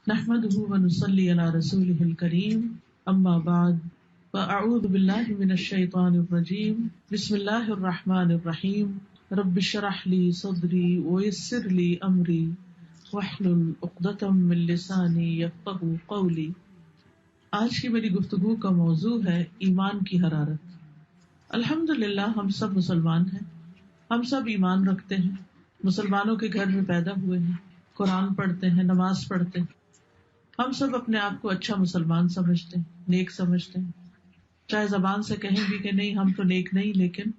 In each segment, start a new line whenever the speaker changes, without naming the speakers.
نحمده ونصلي على رسوله الكريم اما بعد فاعوذ بالله من الشيطان الرجيم بسم الله الرحمن الرحيم رب اشرح لي صدري ويسر لي امري واحلل عقدة من لساني يفقهوا قولي۔ آج کی میری گفتگو کا موضوع ہے ایمان کی حرارت۔ الحمدللہ ہم سب مسلمان ہیں، ہم سب ایمان رکھتے ہیں، مسلمانوں کے گھر میں پیدا ہوئے ہیں، قرآن پڑھتے ہیں، نماز پڑھتے ہیں، ہم سب اپنے آپ کو اچھا مسلمان سمجھتے ہیں، نیک سمجھتے ہیں، چاہے زبان سے کہیں بھی کہ نہیں ہم تو نیک نہیں، لیکن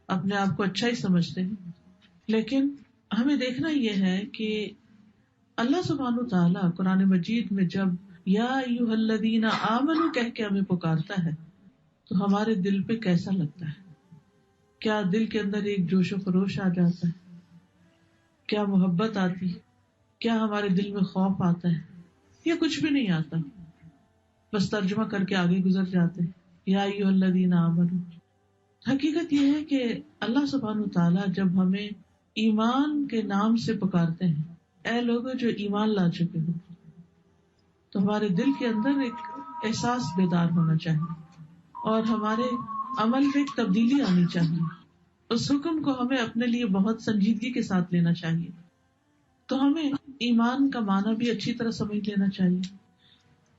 اپنے آپ کو اچھا ہی سمجھتے ہیں۔ لیکن ہمیں دیکھنا یہ ہے کہ اللہ سبحانہ تعالیٰ قرآن مجید میں جب یا ایھا الذین آمنوا کہہ کے ہمیں پکارتا ہے تو ہمارے دل پہ کیسا لگتا ہے؟ کیا دل کے اندر ایک جوش و خروش آ جاتا ہے؟ کیا محبت آتی؟ کیا ہمارے دل میں خوف آتا ہے؟ یا کچھ بھی نہیں آتا، بس ترجمہ کر کے آگے گزر جاتے ہیں یا ایھا الذین آمنوا۔ حقیقت یہ ہے کہ اللہ سبحانہ تعالیٰ جب ہمیں ایمان کے نام سے پکارتے ہیں، اے لوگوں جو ایمان لا چکے ہو، تو ہمارے دل کے اندر ایک احساس بیدار ہونا چاہیے اور ہمارے عمل میں ایک تبدیلی آنی چاہیے۔ اس حکم کو ہمیں اپنے لیے بہت سنجیدگی کے ساتھ لینا چاہیے۔ تو ہمیں ایمان کا معنی بھی اچھی طرح سمجھ لینا چاہیے۔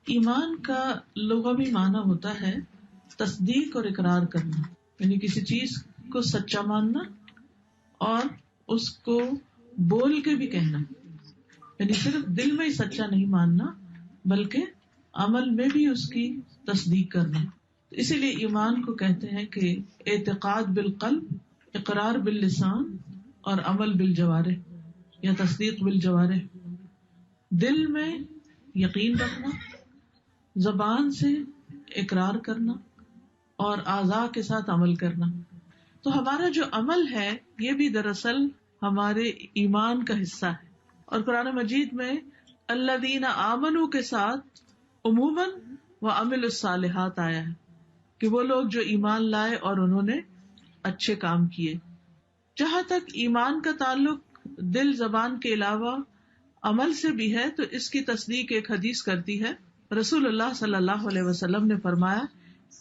ایمان کا لغوی معنی ہوتا ہے تصدیق اور اقرار کرنا، یعنی کسی چیز کو سچا ماننا اور اس کو بول کے بھی کہنا، یعنی صرف دل میں ہی سچا نہیں ماننا بلکہ عمل میں بھی اس کی تصدیق کرنا۔ اسی لیے ایمان کو کہتے ہیں کہ اعتقاد بالقلب، اقرار باللسان اور عمل بالجوارح یا تصدیق بالجوارح۔ دل میں یقین رکھنا، زبان سے اقرار کرنا اور اعضاء کے ساتھ عمل کرنا۔ تو ہمارا جو عمل ہے یہ بھی دراصل ہمارے ایمان کا حصہ ہے، اور قرآن مجید میں الذین آمنوا کے ساتھ عموماً وعملوا الصالحات آیا ہے کہ وہ لوگ جو ایمان لائے اور انہوں نے اچھے کام کیے۔ جہاں تک ایمان کا تعلق دل زبان کے علاوہ عمل سے بھی ہے تو اس کی تصدیق ایک حدیث کرتی ہے۔ رسول اللہ صلی اللہ علیہ وسلم نے فرمایا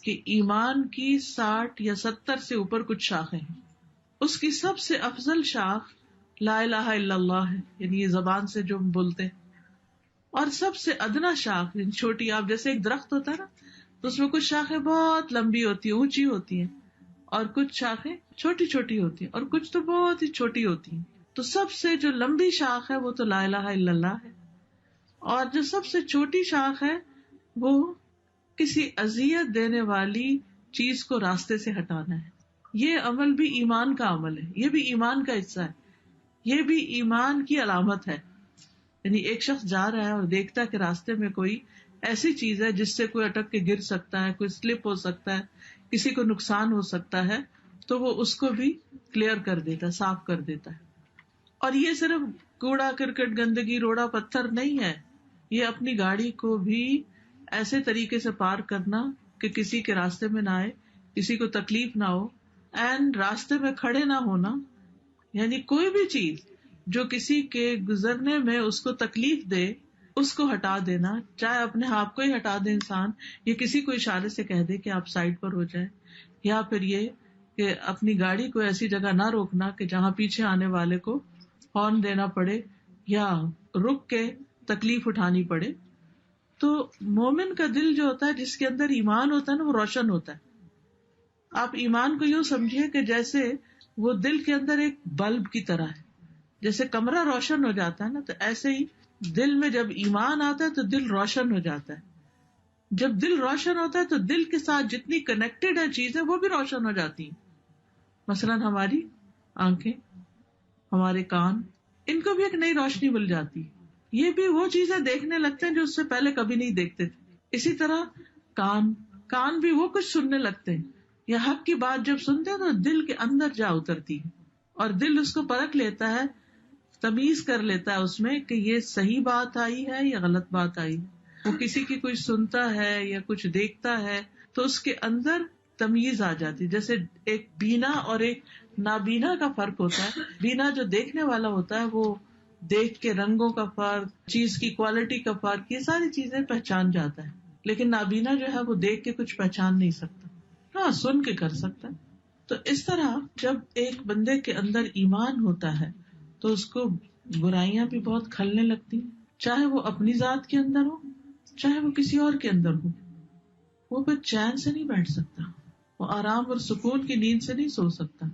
کہ ایمان کی 60 یا 70 سے اوپر کچھ شاخیں ہیں، اس کی سب سے افضل شاخ لا الہ الا اللہ ہے، یعنی یہ زبان سے جو ہم بولتے ہیں، اور سب سے ادنا شاخ یعنی چھوٹی، آپ جیسے ایک درخت ہوتا ہے نا تو اس میں کچھ شاخیں بہت لمبی ہوتی ہیں، اونچی ہوتی ہیں، اور کچھ شاخیں چھوٹی چھوٹی ہوتی ہیں، اور کچھ تو بہت ہی چھوٹی ہوتی ہیں۔ تو سب سے جو لمبی شاخ ہے وہ تو لا الہ الا اللہ ہے، اور جو سب سے چھوٹی شاخ ہے وہ کسی اذیت دینے والی چیز کو راستے سے ہٹانا ہے۔ یہ عمل بھی ایمان کا عمل ہے، یہ بھی ایمان کا حصہ ہے، یہ بھی ایمان کی علامت ہے۔ یعنی ایک شخص جا رہا ہے اور دیکھتا ہے کہ راستے میں کوئی ایسی چیز ہے جس سے کوئی اٹک کے گر سکتا ہے، کوئی سلپ ہو سکتا ہے، کسی کو نقصان ہو سکتا ہے، تو وہ اس کو بھی کلیئر کر دیتا ہے، صاف کر دیتا ہے۔ اور یہ صرف کوڑا کرکٹ گندگی روڑا پتھر نہیں ہے، یہ اپنی گاڑی کو بھی ایسے طریقے سے پار کرنا کہ کسی کے راستے میں نہ آئے، کسی کو تکلیف نہ ہو، اینڈ راستے میں کھڑے نہ ہونا، یعنی کوئی بھی چیز جو کسی کے گزرنے میں اس کو تکلیف دے اس کو ہٹا دینا، چاہے اپنے آپ کو ہی ہٹا دے انسان، یا کسی کو اشارے سے کہہ دے کہ آپ سائڈ پر ہو جائیں، یا پھر یہ کہ اپنی گاڑی کو ایسی جگہ نہ روکنا کہ جہاں پیچھے آنے والے کو ہارن دینا پڑے یا رک کے تکلیف اٹھانی پڑے۔ تو مومن کا دل جو ہوتا ہے، جس کے اندر ایمان ہوتا ہے نا، وہ روشن ہوتا ہے۔ آپ ایمان کو یوں سمجھیے کہ جیسے وہ دل کے اندر ایک بلب کی طرح ہے، جیسے کمرہ روشن ہو جاتا ہے نا، تو ایسے ہی دل میں جب ایمان آتا ہے تو دل روشن ہو جاتا ہے۔ جب دل روشن ہوتا ہے تو دل کے ساتھ جتنی کنیکٹڈ ہے چیزیں وہ بھی روشن ہو جاتی ہیں۔ مثلاً ہماری آنکھیں، ہمارے کان، ان کو بھی ایک نئی روشنی مل جاتی ہے، یہ بھی وہ چیزیں دیکھنے لگتے ہیں جو اس سے پہلے کبھی نہیں دیکھتے تھے۔ اسی طرح کان بھی وہ کچھ سننے لگتے ہیں، یا حق کی بات جب سنتے ہیں تو دل کے اندر جا اترتی ہے، اور دل اس کو پرکھ لیتا ہے، تمیز کر لیتا ہے اس میں کہ یہ صحیح بات آئی ہے یا غلط بات آئی ہے۔ وہ کسی کی کوئی سنتا ہے یا کچھ دیکھتا ہے تو اس کے اندر تمیز آ جاتی، جیسے ایک بینا اور ایک نابینا کا فرق ہوتا ہے۔ بینا جو دیکھنے والا ہوتا ہے وہ دیکھ کے رنگوں کا فرق، چیز کی کوالٹی کا فرق، یہ ساری چیزیں پہچان جاتا ہے. لیکن نابینا جو ہے وہ دیکھ کے کچھ پہچان نہیں سکتا، ہاں سن کے کر سکتا ہے. تو اس طرح جب ایک بندے کے اندر ایمان ہوتا ہے تو اس کو برائیاں بھی بہت کھلنے لگتی ہیں، چاہے وہ اپنی ذات کے اندر ہو چاہے وہ کسی اور کے اندر ہو. وہ پھر چین سے نہیں بیٹھ سکتا، وہ آرام اور سکون کی نیند سے نہیں سو سکتا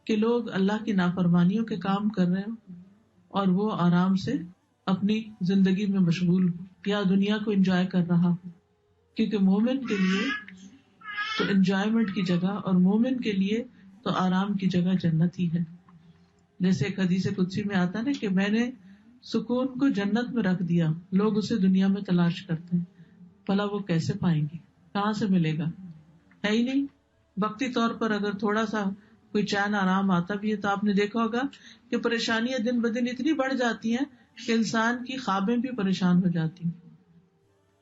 کہ لوگ اللہ کی نافرمانیوں کے کام کر رہے ہوں اور وہ آرام سے اپنی زندگی میں مشغول ہو یا دنیا کو انجوائے کر رہا ہو. کیونکہ مومن کے لیے تو انجوائمنٹ کی جگہ اور مومن کے لیے تو آرام کی جگہ جنت ہی ہے. جیسے ایک حدیث قدسی میں آتا ہے نا کہ میں نے سکون کو جنت میں رکھ دیا، لوگ اسے دنیا میں تلاش کرتے ہیں، بھلا وہ کیسے پائیں گے، کہاں سے ملے گا، ہے ہی نہیں. وقتی طور پر اگر تھوڑا سا کوئی چین آرام آتا بھی ہے تو آپ نے دیکھا ہوگا کہ پریشانیاں دن بدن اتنی بڑھ جاتی ہیں کہ انسان کی خوابیں بھی پریشان ہو جاتی ہیں.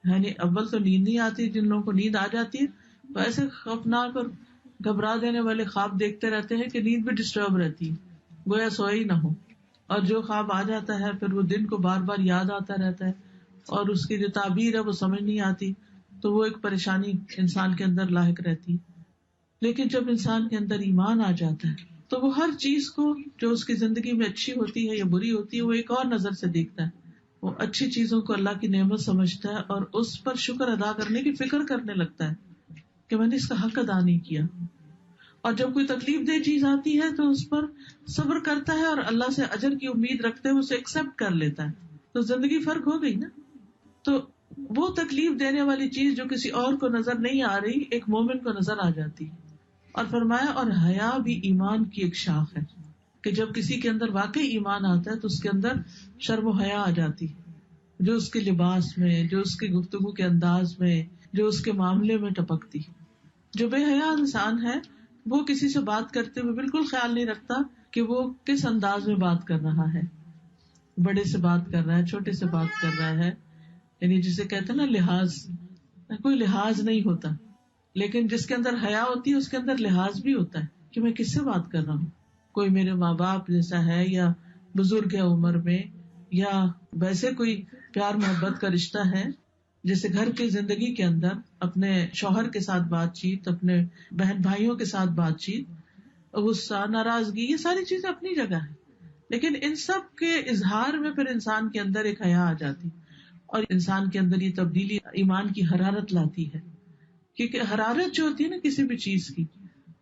یعنی اول تو نیند نہیں آتی، جن لوگوں کو نیند آ جاتی ہے تو ایسے خوفناک اور گھبرا دینے والے خواب دیکھتے رہتے ہیں کہ نیند بھی ڈسٹرب رہتی ہے، گویا سوئے ہی نہ ہو. اور جو خواب آ جاتا ہے پھر وہ دن کو بار بار یاد آتا رہتا ہے اور اس کی جو تعبیر ہے وہ سمجھ نہیں آتی، تو وہ ایک پریشانی انسان کے اندر لاحق رہتی. لیکن جب انسان کے اندر ایمان آ جاتا ہے تو وہ ہر چیز کو جو اس کی زندگی میں اچھی ہوتی ہے یا بری ہوتی ہے وہ ایک اور نظر سے دیکھتا ہے. وہ اچھی چیزوں کو اللہ کی نعمت سمجھتا ہے اور اس پر شکر ادا کرنے کی فکر کرنے لگتا ہے کہ میں نے اس کا حق ادا نہیں کیا. اور جب کوئی تکلیف دہ چیز آتی ہے تو اس پر صبر کرتا ہے اور اللہ سے اجر کی امید رکھتے ہوئے اسے ایکسپٹ کر لیتا ہے. تو زندگی فرق ہو گئی نا. تو وہ تکلیف دینے والی چیز جو کسی اور کو نظر نہیں آ رہی ایک مومن کو نظر آ جاتی. اور فرمایا اور حیا بھی ایمان کی ایک شاخ ہے کہ جب کسی کے اندر واقعی ایمان آتا ہے تو اس کے اندر شرم و حیا آ جاتی، جو اس کے لباس میں، جو اس کے گفتگو کے انداز میں، جو اس کے معاملے میں ٹپکتی. جو بے حیا انسان ہے وہ کسی سے بات کرتے ہوئے بالکل خیال نہیں رکھتا کہ وہ کس انداز میں بات کر رہا ہے، بڑے سے بات کر رہا ہے، چھوٹے سے بات کر رہا ہے، یعنی جسے کہتے ہیں نا لحاظ، کوئی لحاظ نہیں ہوتا. لیکن جس کے اندر حیا ہوتی ہے اس کے اندر لحاظ بھی ہوتا ہے کہ میں کس سے بات کر رہا ہوں. کوئی میرے ماں باپ جیسا ہے یا بزرگ ہے عمر میں یا ویسے کوئی پیار محبت کا رشتہ ہے، جیسے گھر کی زندگی کے اندر اپنے شوہر کے ساتھ بات چیت، اپنے بہن بھائیوں کے ساتھ بات چیت، غصہ، ناراضگی، یہ ساری چیزیں اپنی جگہ ہیں. لیکن ان سب کے اظہار میں پھر انسان کے اندر ایک حیا آ جاتی اور انسان کے اندر یہ تبدیلی ایمان کی حرارت لاتی ہے. کیونکہ حرارت جو ہوتی ہے نا کسی بھی چیز کی،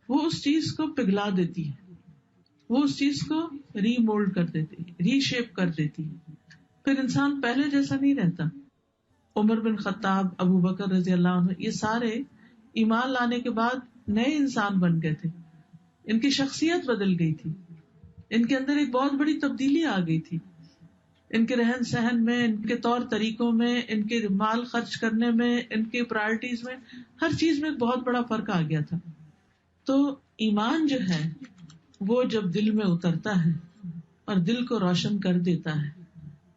وہ اس چیز کو پگھلا دیتی ہے، وہ اس چیز کو ری مولڈ کر دیتی ہے، ری شیپ کر دیتی ہے. پھر انسان پہلے جیسا نہیں رہتا. عمر بن خطاب، ابو بکر رضی اللہ عنہ، یہ سارے ایمان لانے کے بعد نئے انسان بن گئے تھے. ان کی شخصیت بدل گئی تھی، ان کے اندر ایک بہت بڑی تبدیلی آ گئی تھی. ان کے رہن سہن میں، ان کے طور طریقوں میں، ان کے مال خرچ کرنے میں، ان کے پرائرٹیز میں، ہر چیز میں ایک بہت بڑا فرق آ گیا تھا. تو ایمان جو ہے وہ جب دل میں اترتا ہے اور دل کو روشن کر دیتا ہے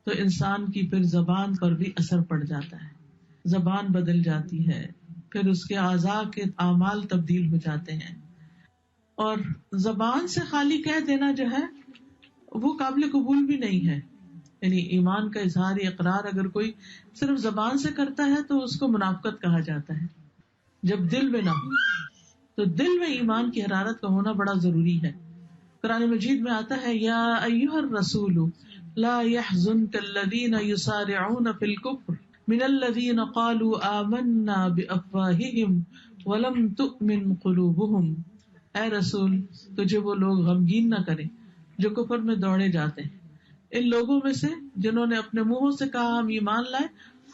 تو انسان کی پھر زبان پر بھی اثر پڑ جاتا ہے، زبان بدل جاتی ہے، پھر اس کے اعضاء کے اعمال تبدیل ہو جاتے ہیں. اور زبان سے خالی کہہ دینا جو ہے وہ قابل قبول بھی نہیں ہے. یعنی ایمان کا اظہار اقرار اگر کوئی صرف زبان سے کرتا ہے تو اس کو منافقت کہا جاتا ہے، جب دل میں نہ ہو. تو دل میں ایمان کی حرارت کا ہونا بڑا ضروری ہے. قرآن مجید میں آتا ہے یا ایھا الرسول لا يحزنك الذين يسارعون في الكفر من الذين قالوا آمنا بأفواههم ولم تؤمن قلوبهم. اے رسول تجھے وہ لوگ غمگین نہ کریں جو کفر میں دوڑے جاتے ہیں، ان لوگوں میں سے جنہوں نے اپنے منہوں سے کہا ہم ایمان لائے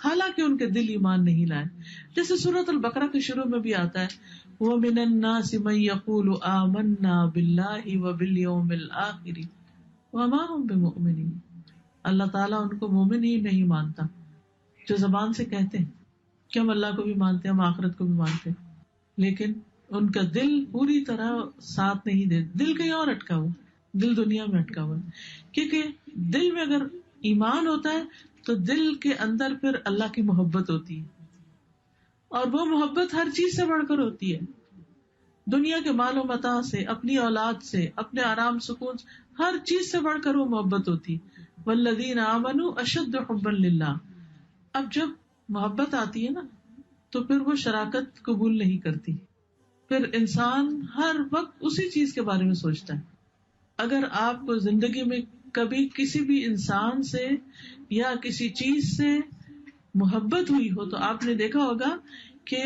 حالانکہ ان کے دل ایمان نہیں لائے. جیسے سورۃ البقرہ کے شروع میں بھی آتا ہے وَمِنَ النَّاسِ مَن يَقُولُ آمَنَّا بِاللَّهِ وَبِالْيَوْمِ الْآخِرِ وَمَا هُمْ بِمُؤْمِنِينَ. اللہ تعالیٰ ان کو مومن ہی نہیں مانتا جو زبان سے کہتے ہیں کہ ہم اللہ کو بھی مانتے ہیں، ہم آخرت کو بھی مانتے ہیں، لیکن ان کا دل پوری طرح ساتھ نہیں دے. دل کہیں اور اٹکا ہوا، دل دنیا میں اٹکا ہوا ہے. کیونکہ دل میں اگر ایمان ہوتا ہے تو دل کے اندر پھر اللہ کی محبت ہوتی ہے، اور وہ محبت ہر چیز سے بڑھ کر ہوتی ہے. دنیا کے مال و متاع سے، اپنی اولاد سے، اپنے آرام سکون سے، ہر چیز سے بڑھ کر وہ محبت ہوتی. والذین آمنوا اشد حبا للہ. اب جب محبت آتی ہے نا تو پھر وہ شراکت قبول نہیں کرتی، پھر انسان ہر وقت اسی چیز کے بارے میں سوچتا ہے. اگر آپ کو زندگی میں کبھی کسی بھی انسان سے یا کسی چیز سے محبت ہوئی ہو تو آپ نے دیکھا ہوگا کہ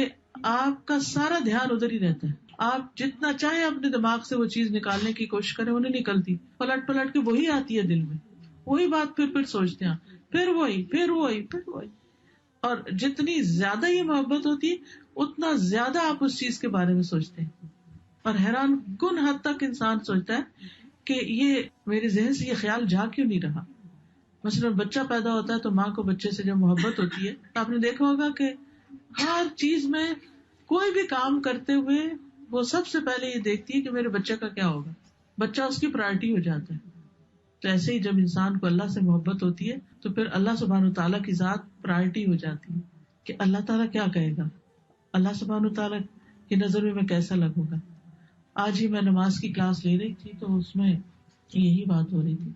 آپ کا سارا دھیان ادھر ہی رہتا ہے. آپ جتنا چاہے اپنے دماغ سے وہ چیز نکالنے کی کوشش کریں، وہ نہیں نکلتی، پلٹ پلٹ کے وہی آتی ہے دل میں، وہی بات پھر سوچتے ہیں، پھر وہی. اور جتنی زیادہ یہ محبت ہوتی ہے اتنا زیادہ آپ اس چیز کے بارے میں سوچتے ہیں، اور حیران کن حد تک انسان سوچتا ہے کہ یہ میرے ذہن سے یہ خیال جا کیوں نہیں رہا. مثلا بچہ پیدا ہوتا ہے تو ماں کو بچے سے جب محبت ہوتی ہے تو آپ نے دیکھا ہوگا کہ ہر چیز میں کوئی بھی کام کرتے ہوئے وہ سب سے پہلے یہ دیکھتی ہے کہ میرے بچے کا کیا ہوگا، بچہ اس کی پرائرٹی ہو جاتا ہے. تو ایسے ہی جب انسان کو اللہ سے محبت ہوتی ہے تو پھر اللہ سبحانہ وتعالیٰ کی ذات پرائرٹی ہو جاتی ہے کہ اللہ تعالیٰ کیا کہے گا، اللہ سبحانہ وتعالیٰ کی نظر میں کیسا لگوں گا. آج ہی میں نماز کی کلاس لے رہی تھی تو اس میں یہی بات ہو رہی تھی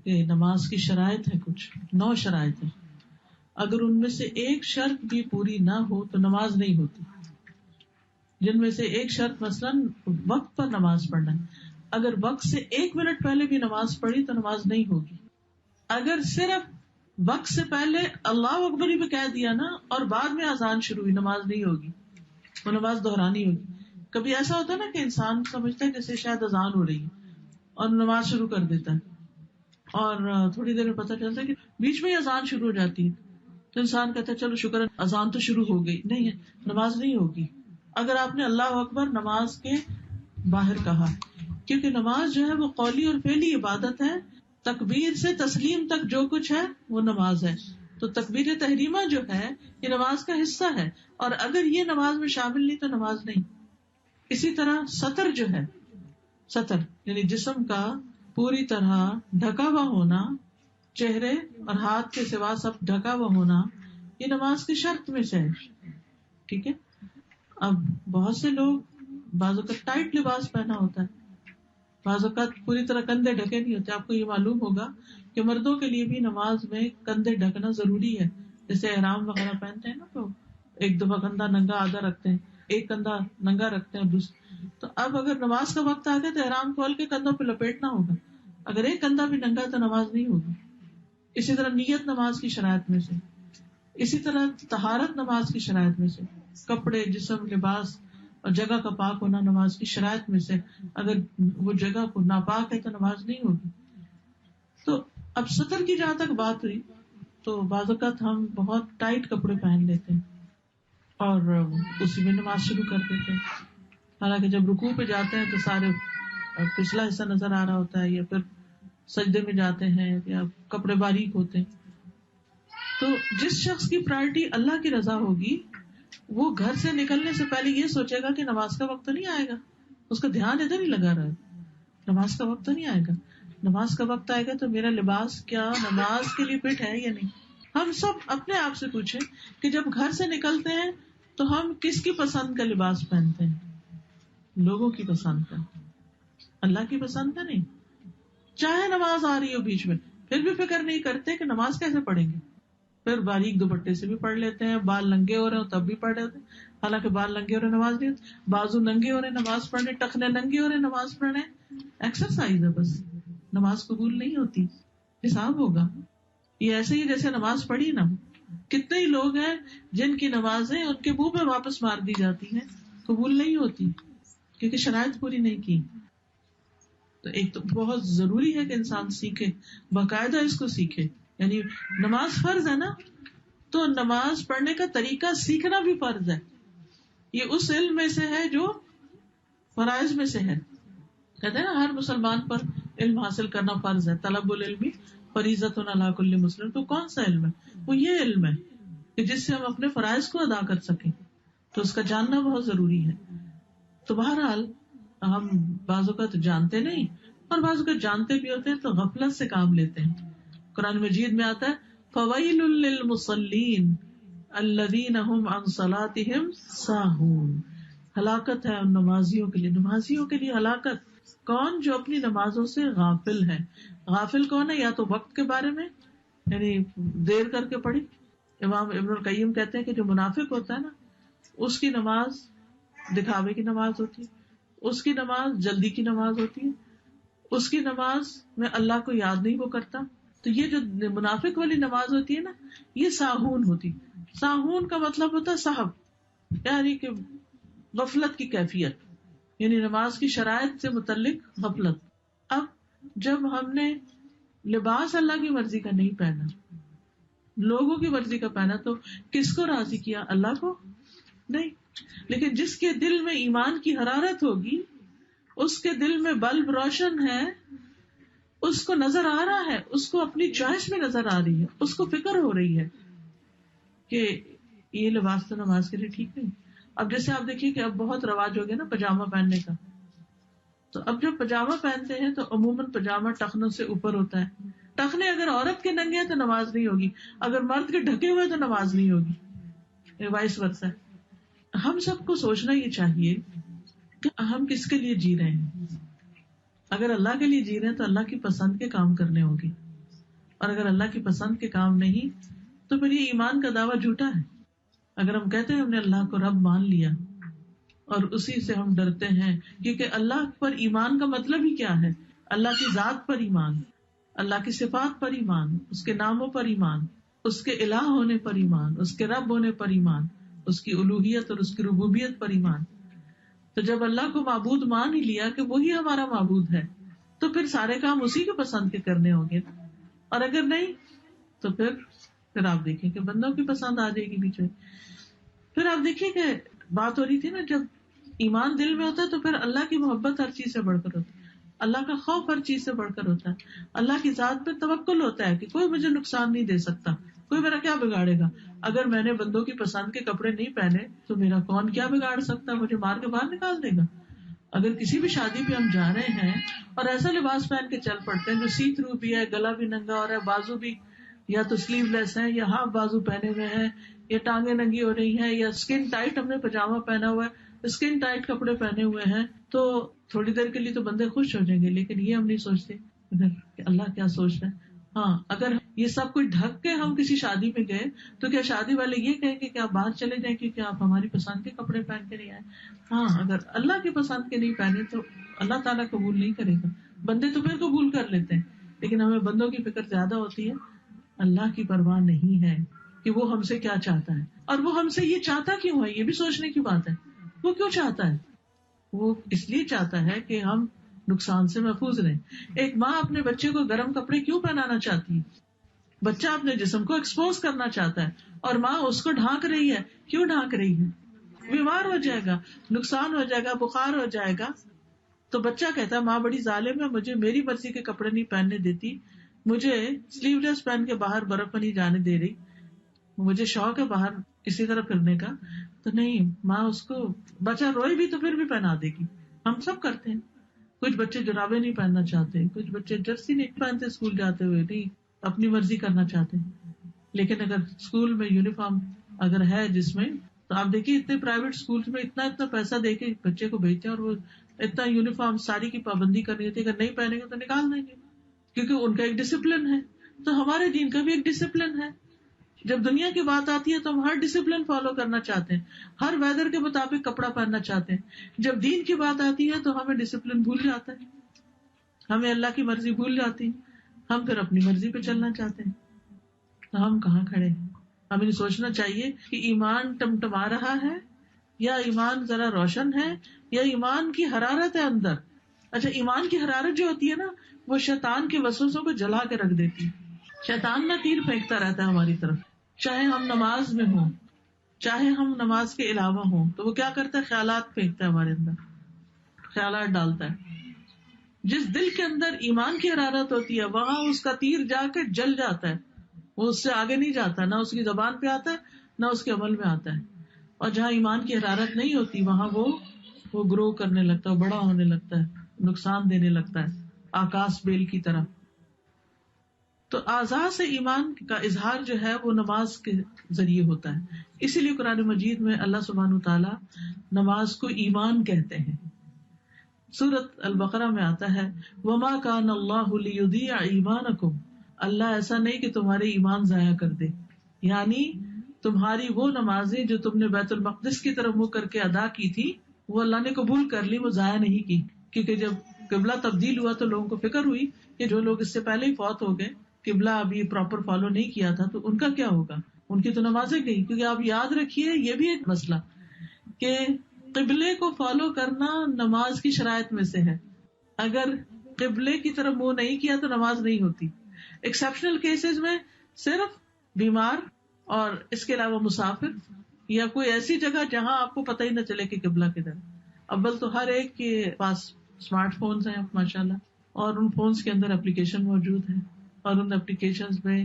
کہ نماز کی شرائط ہے، کچھ 9 شرائط ہیں، اگر ان میں سے ایک شرط بھی پوری نہ ہو تو نماز نہیں ہوتی. جن میں سے ایک شرط مثلا وقت پر نماز پڑھنا ہے، اگر وقت سے 1 منٹ پہلے بھی نماز پڑھی تو نماز نہیں ہوگی. اگر صرف وقت سے پہلے اللہ اکبر ہی بھی کہہ دیا نا اور بعد میں اذان شروع ہوئی، نماز نہیں ہوگی، وہ نماز دہرانی ہوگی. کبھی ایسا ہوتا ہے نا کہ انسان سمجھتا ہے جیسے شاید اذان ہو رہی ہے اور نماز شروع کر دیتا ہے، اور تھوڑی دیر میں پتہ چلتا ہے کہ بیچ میں ہی اذان شروع ہو جاتی ہے تو انسان کہتا ہے چلو شکر ہے اذان تو شروع ہو گئی. نہیں ہے، نماز نہیں ہوگی اگر آپ نے اللہ اکبر نماز کے باہر کہا، کیونکہ نماز جو ہے وہ قولی اور فعلی عبادت ہے. تکبیر سے تسلیم تک جو کچھ ہے وہ نماز ہے. تو تکبیر تحریمہ جو ہے یہ نماز کا حصہ ہے، اور اگر یہ نماز میں شامل نہیں تو نماز نہیں. اسی طرح سطر جو ہے، سطر یعنی جسم کا پوری طرح ڈھکا ہوا ہونا، چہرے اور ہاتھ کے سوا سب ڈھکا ہوا ہونا، یہ نماز کی شرط میں سے ہے. ٹھیک ہے. اب بہت سے لوگ بعض اوقات ٹائٹ لباس پہنا ہوتا ہے، بعض اوقات پوری طرح کندھے ڈھکے نہیں ہوتے. آپ کو یہ معلوم ہوگا کہ مردوں کے لیے بھی نماز میں کندھے ڈھکنا ضروری ہے. جیسے احرام وغیرہ پہنتے ہیں نا تو ایک دفعہ کندھا ننگا آدھا رکھتے ہیں، ایک کندھا ننگا رکھتے ہیں تو اب اگر نماز کا وقت آ گیا تو احرام کھول کے کندھوں پہ لپیٹنا ہوگا. اگر ایک کندھا بھی ننگا تو نماز نہیں ہوگی. اسی طرح نیت نماز کی شرائط میں سے، اسی طرح طہارت نماز کی شرائط میں سے، کپڑے، جسم، لباس اور جگہ کا پاک ہونا نماز کی شرائط میں سے. اگر وہ جگہ کو ناپاک ہے تو نماز نہیں ہوگی. تو اب سطر کی جہاں تک بات ہوئی تو بعض اوقات ہم بہت ٹائٹ کپڑے پہن لیتے ہیں اور اسی میں نماز شروع کر دیتے ہیں، حالانکہ جب رکوع پہ جاتے ہیں تو سارے پچھلا حصہ نظر آ رہا ہوتا ہے، یا پھر سجدے میں جاتے ہیں یا کپڑے باریک ہوتے ہیں. تو جس شخص کی پرائرٹی اللہ کی رضا ہوگی وہ گھر سے نکلنے سے پہلے یہ سوچے گا کہ نماز کا وقت تو نہیں آئے گا، اس کا دھیان ادھر ہی لگا رہا ہے، نماز کا وقت تو نہیں آئے گا، نماز کا وقت آئے گا تو میرا لباس کیا نماز کے لیے فٹ ہے یا نہیں. ہم سب اپنے آپ سے پوچھیں کہ جب گھر سے نکلتے ہیں تو ہم کس کی پسند کا لباس پہنتے ہیں؟ لوگوں کی پسند کا، اللہ کی پسند کا نہیں. چاہے نماز آ رہی ہو بیچ میں پھر بھی فکر نہیں کرتے کہ نماز کیسے پڑھیں گے، پھر باریک دوپٹے سے بھی پڑھ لیتے ہیں، بال ننگے ہو رہے ہو تب بھی پڑھ لیتے ہیں، حالانکہ بال ننگے ہو رہے نماز نہیں ہوتی، بازو ننگے ہو رہے نماز پڑھنے، ٹخنے ننگے ہو رہے نماز پڑھنے. ایکسرسائز ہے بس، نماز قبول نہیں ہوتی، حساب ہوگا. یہ ایسے ہی جیسے نماز پڑھی نا، کتنے ہی لوگ ہیں جن کی نمازیں ان کے منہ پہ واپس مار دی جاتی ہیں، قبول نہیں ہوتی کیونکہ شرائط پوری نہیں کی. تو ایک تو بہت ضروری ہے کہ انسان سیکھے، باقاعدہ اس کو سیکھے. یعنی نماز فرض ہے نا، تو نماز پڑھنے کا طریقہ سیکھنا بھی فرض ہے. یہ اس علم میں سے ہے جو فرائض میں سے ہے. کہتے ہیں نا ہر مسلمان پر علم حاصل کرنا فرض ہے، طلب العلم فریضۃ علی کل مسلم. تو کون سا علم ہے؟ وہ یہ علم ہے کہ جس سے ہم اپنے فرائض کو ادا کر سکیں، تو اس کا جاننا بہت ضروری ہے. تو بہرحال ہم بعض اوقات جانتے نہیں اور بعض اوقات جانتے بھی ہوتے ہیں تو غفلت سے کام لیتے ہیں. قرآن مجید میں آتا ہے فویل للمصلین الذین هم عن صلاتهم ساہون. ہلاکت ہے ان نمازیوں کے لیے، نمازیوں کے لیے ہلاکت کون جو اپنی نمازوں سے غافل ہے. غافل کون ہے؟ یا تو وقت کے بارے میں یعنی دیر کر کے پڑھی. امام ابن القیم کہتے ہیں کہ جو منافق ہوتا ہے نا اس کی نماز دکھاوے کی نماز ہوتی ہے, اس کی نماز جلدی کی نماز ہوتی ہے, اس کی نماز میں اللہ کو یاد نہیں وہ کرتا. تو یہ جو منافق والی نماز ہوتی ہے نا یہ ساہون ہوتی. ساہون کا مطلب ہوتا ہے صحب, یعنی کہ غفلت کی کیفیت, یعنی نماز کی شرائط سے متعلق غفلت. اب جب ہم نے لباس اللہ کی مرضی کا نہیں پہنا, لوگوں کی مرضی کا پہنا, تو کس کو راضی کیا؟ اللہ کو نہیں. لیکن جس کے دل میں ایمان کی حرارت ہوگی, اس کے دل میں بلب روشن ہے, اس کو نظر آ رہا ہے, اس کو اپنی چوائس میں نظر آ رہی ہے, اس کو فکر ہو رہی ہے کہ یہ لباس تو نماز کے لیے ٹھیک نہیں. اب جیسے آپ دیکھیے کہ اب بہت رواج ہو گیا نا پاجامہ پہننے کا, تو اب جب پاجامہ پہنتے ہیں تو عموماً پاجامہ ٹخنوں سے اوپر ہوتا ہے. ٹخنے اگر عورت کے ننگے ہیں تو نماز نہیں ہوگی, اگر مرد کے ڈھکے ہوئے تو نماز نہیں ہوگی, وائس ورسا. ہم سب کو سوچنا یہ چاہیے کہ ہم کس کے لیے جی رہے ہیں. اگر اللہ کے لیے جی رہے ہیں تو اللہ کی پسند کے کام کرنے ہوں گے, اور اگر اللہ کی پسند کے کام نہیں تو پھر یہ ایمان کا دعویٰ جھوٹا ہے. اگر ہم کہتے ہیں ہم نے اللہ کو رب مان لیا اور اسی سے ہم ڈرتے ہیں, کیونکہ اللہ پر ایمان کا مطلب ہی کیا ہے؟ اللہ کی ذات پر ایمان, اللہ کی صفات پر ایمان, اس کے ناموں پر ایمان, اس کے الہ ہونے پر ایمان, اس کے رب ہونے پر ایمان, اس کی الوہیت اور اس کی ربوبیت پر ایمان. تو جب اللہ کو معبود مان ہی لیا کہ وہی ہمارا معبود ہے, تو پھر سارے کام اسی کے پسند کے کرنے ہوں گے. اور اگر نہیں تو پھر آپ دیکھیں کہ بندوں کی پسند آ جائے گی بیچ میں. پھر آپ دیکھیے کہ بات ہو رہی تھی نا, جب ایمان دل میں ہوتا ہے تو پھر اللہ کی محبت ہر چیز سے بڑھ کر ہوتی ہے, اللہ کا خوف ہر چیز سے بڑھ کر ہوتا ہے, اللہ کی ذات پہ توکل ہوتا ہے کہ کوئی مجھے نقصان نہیں دے سکتا, کوئی میرا کیا بگاڑے گا. اگر میں نے بندوں کی پسند کے کپڑے نہیں پہنے تو میرا کون کیا بگاڑ سکتا ہے, مجھے مار کے باہر نکال دے گا. اگر کسی بھی شادی پہ ہم جا رہے ہیں اور ایسا لباس پہن کے چل پڑتے ہیں جو سی تھرو بھی ہے, گلا بھی ننگا ہو رہا ہے, بازو بھی یا تو سلیو لیس ہے یا ہاف بازو پہنے ہوئے ہیں, یا ٹانگیں ننگی ہو رہی ہیں, یا اسکن ٹائٹ ہم نے پاجامہ پہنا ہوا ہے, اسکن ٹائٹ کپڑے پہنے ہوئے ہیں, تو تھوڑی دیر کے لیے تو بندے خوش ہو جائیں گے. لیکن یہ ہم نہیں سوچتے کہ اللہ کیا سوچ رہا ہے. ہاں, اگر یہ سب کچھ ڈھک کے ہم کسی شادی میں گئے تو کیا شادی والے یہ کہیں گے کہ آپ باہر چلے جائیں کیونکہ آپ ہماری پسند کے کپڑے پہن کے نہیں آئے. ہاں, اگر اللہ کی پسند کے نہیں پہنے تو اللہ تعالیٰ قبول نہیں کرے گا. بندے تو پھر قبول کر لیتے ہیں, لیکن ہمیں بندوں کی فکر زیادہ ہوتی ہے, اللہ کی پرواہ نہیں ہے کہ وہ ہم سے کیا چاہتا ہے, اور وہ ہم سے یہ چاہتا کیوں ہے, یہ بھی سوچنے کی بات ہے. وہ کیوں چاہتا ہے؟ وہ اس لیے چاہتا ہے کہ ہم نقصان سے محفوظ رہیں. ایک ماں اپنے بچے کو گرم کپڑے کیوں پہنانا چاہتی ہے؟ بچہ اپنے جسم کو ایکسپوز کرنا چاہتا ہے, اور ماں اس کو ڈھانک رہی ہے. کیوں ڈھانک رہی ہے؟ بیمار ہو جائے گا, نقصان ہو جائے گا, بخار ہو جائے گا. تو بچہ کہتا ہے ماں بڑی ظالم ہے, مجھے میری مرضی کے کپڑے نہیں پہننے دیتی, مجھے سلیو لیس پہن کے باہر برف میں نہیں جانے دے رہی, مجھے شوق ہے باہر اسی طرح پھرنے کا. تو نہیں, ماں اس کو, بچہ روئے بھی تو پھر بھی پہنا دے گی. ہم سب کرتے ہیں. کچھ بچے جرابیں نہیں پہننا چاہتے, کچھ بچے جرسی نہیں پہنتے اسکول جاتے ہوئے, نہیں اپنی مرضی کرنا چاہتے ہیں. لیکن اگر اسکول میں یونیفارم اگر ہے جس میں, تو آپ دیکھیے اتنے پرائیویٹ اسکول میں اتنا پیسہ دے کے بچے کو بھیجتے ہیں, اور وہ اتنا یونیفارم ساری کی پابندی کرنی ہوتی ہے, اگر نہیں پہنیں گے تو نکال دیں گے, کیونکہ ان کا ایک ڈسپلن ہے. تو ہمارے دین کا بھی ایک ڈسپلن ہے. جب دنیا کی بات آتی ہے تو ہم ہر ڈسپلن فالو کرنا چاہتے ہیں, ہر ویدر کے مطابق کپڑا پہننا چاہتے ہیں. جب دین کی بات آتی ہے تو ہمیں ڈسپلن بھول جاتا ہے, ہمیں اللہ کی مرضی بھول جاتی ہے, ہم پھر اپنی مرضی پہ چلنا چاہتے ہیں. تو ہم کہاں کھڑے ہیں؟ ہمیں سوچنا چاہیے کہ ایمان ٹمٹما رہا ہے, یا ایمان ذرا روشن ہے, یا ایمان کی حرارت ہے اندر. اچھا, ایمان کی حرارت جو ہوتی ہے نا, وہ شیطان کے وسوسوں کو جلا کے رکھ دیتی ہے. شیطان نہ تیر پھینکتا رہتا ہے ہماری طرف, چاہے ہم نماز میں ہوں چاہے ہم نماز کے علاوہ ہوں, تو وہ کیا کرتا ہے؟ خیالات پھینکتا ہے ہمارے اندر, خیالات ڈالتا ہے. جس دل کے اندر ایمان کی حرارت ہوتی ہے وہاں اس کا تیر جا کے جل جاتا ہے, وہ اس سے آگے نہیں جاتا, نہ اس کی زبان پہ آتا ہے نہ اس کے عمل میں آتا ہے. اور جہاں ایمان کی حرارت نہیں ہوتی وہاں وہ گرو کرنے لگتا ہے, بڑا ہونے لگتا ہے, نقصان دینے لگتا ہے, آکاش بیل کی طرح. تو اعضاء سے ایمان کا اظہار جو ہے وہ نماز کے ذریعے ہوتا ہے. اسی لیے قرآن مجید میں اللہ سبحانہ تعالیٰ نماز کو ایمان کہتے ہیں. سورۃ البقرہ میں آتا ہے وما کان اللہ لیضیع ایمانکم، اللہ ایسا نہیں کہ تمہارے ایمان ضائع کر دے، یعنی تمہاری وہ نمازیں جو تم نے بیت المقدس کی طرف منہ کر کے ادا کی تھی وہ اللہ نے قبول کر لی، وہ ضائع نہیں کی. کیونکہ جب قبلہ تبدیل ہوا تو لوگوں کو فکر ہوئی کہ جو لوگ اس سے پہلے ہی فوت ہو گئے، قبلہ ابھی پراپر فالو نہیں کیا تھا، تو ان کا کیا ہوگا، ان کی تو نمازیں گئی. کیونکہ آپ یاد رکھیے یہ بھی ایک مسئلہ کہ قبلے کو فالو کرنا نماز کی شرائط میں سے ہے. اگر قبلے کی طرف منہ نہیں کیا تو نماز نہیں ہوتی. ایکسیپشنل کیسز میں صرف بیمار اور اس کے علاوہ مسافر یا کوئی ایسی جگہ جہاں آپ کو پتہ ہی نہ چلے کہ قبلہ کدھر. اول تو ہر ایک کے پاس اسمارٹ فونز ہیں ماشاءاللہ، اور ان فونز کے اندر اپلیکیشن موجود ہیں، اور ان اپلیکیشنز میں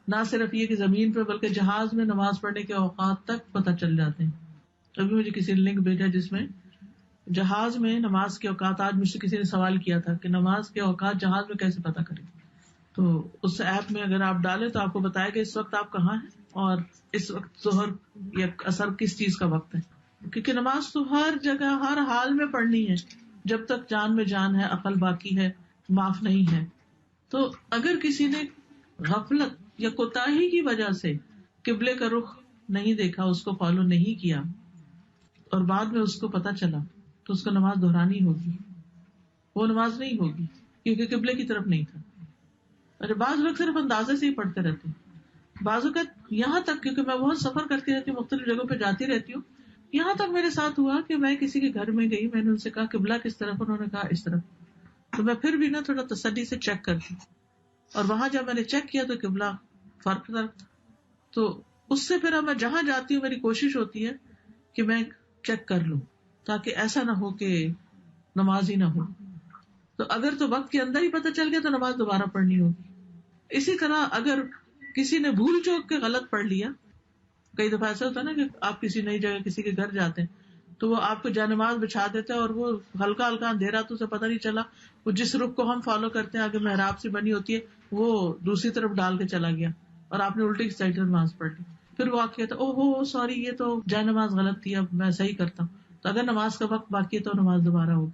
نہ صرف یہ کہ زمین پہ بلکہ جہاز میں نماز پڑھنے کے اوقات تک پتہ چل جاتے ہیں. ابھی مجھے کسی نے لنک بھیجا جس میں جہاز میں نماز کے اوقات، آج مجھ سے کسی نے سوال کیا تھا کہ نماز کے اوقات جہاز میں کیسے پتہ کریں. تو اس ایپ میں اگر آپ ڈالیں تو آپ کو بتائے گا اس وقت آپ کہاں ہیں اور اس وقت ظہر یا عصر کس چیز کا وقت ہے. کیونکہ نماز تو ہر جگہ ہر حال میں پڑھنی ہے، جب تک جان میں جان ہے، عقل باقی ہے، معاف نہیں ہے. تو اگر کسی نے غفلت یا کوتاہی کی وجہ سے قبلے کا رخ نہیں دیکھا، اس کو فالو نہیں کیا اور بعد میں اس کو پتا چلا تو اس کو نماز دہرانی ہوگی، وہ نماز نہیں ہوگی کیونکہ قبلے کی طرف نہیں تھا. اور بعض لوگ صرف اندازے سے ہی پڑھتے رہتے ہیں. بعض اوقات یہاں تک، کیونکہ میں بہت سفر کرتی رہتی ہوں، مختلف جگہوں پہ جاتی رہتی ہوں، یہاں تک میرے ساتھ ہوا کہ میں کسی کے گھر میں گئی، میں نے ان سے کہا قبلہ کس طرف، انہوں نے کہا اس طرف. تو میں پھر بھی تھوڑا تسلی سے چیک کرتی، اور وہاں جب میں نے چیک کیا تو قبلہ فرق تھا. تو اس سے پھر میں جہاں جاتی ہوں میری کوشش ہوتی ہے کہ میں چیک کر لوں تاکہ ایسا نہ ہو کہ نماز ہی نہ ہو. تو اگر تو وقت کے اندر ہی پتہ چل گیا تو نماز دوبارہ پڑھنی ہوگی. اسی طرح اگر کسی نے بھول چوک کے غلط پڑھ لیا، کئی دفعہ ایسا ہوتا ہے نا کہ آپ کسی نئی جگہ کسی کے گھر جاتے ہیں تو وہ آپ کو جانماز بچھا دیتے ہیں اور وہ ہلکا ہلکا اندھیرا تو اسے پتہ نہیں چلا، وہ جس رخ کو ہم فالو کرتے ہیں آگے محراب سے بنی ہوتی ہے وہ دوسری طرف ڈال کے چلا گیا اور آپ نے الٹی سائڈ نماز پڑھ لی. پھر وہ واقعہ تھا، او ہو سوری یہ تو جانماز غلط تھی، اب میں صحیح کرتا ہوں. تو اگر نماز کا وقت باقی ہے تو نماز دوبارہ ہوگی،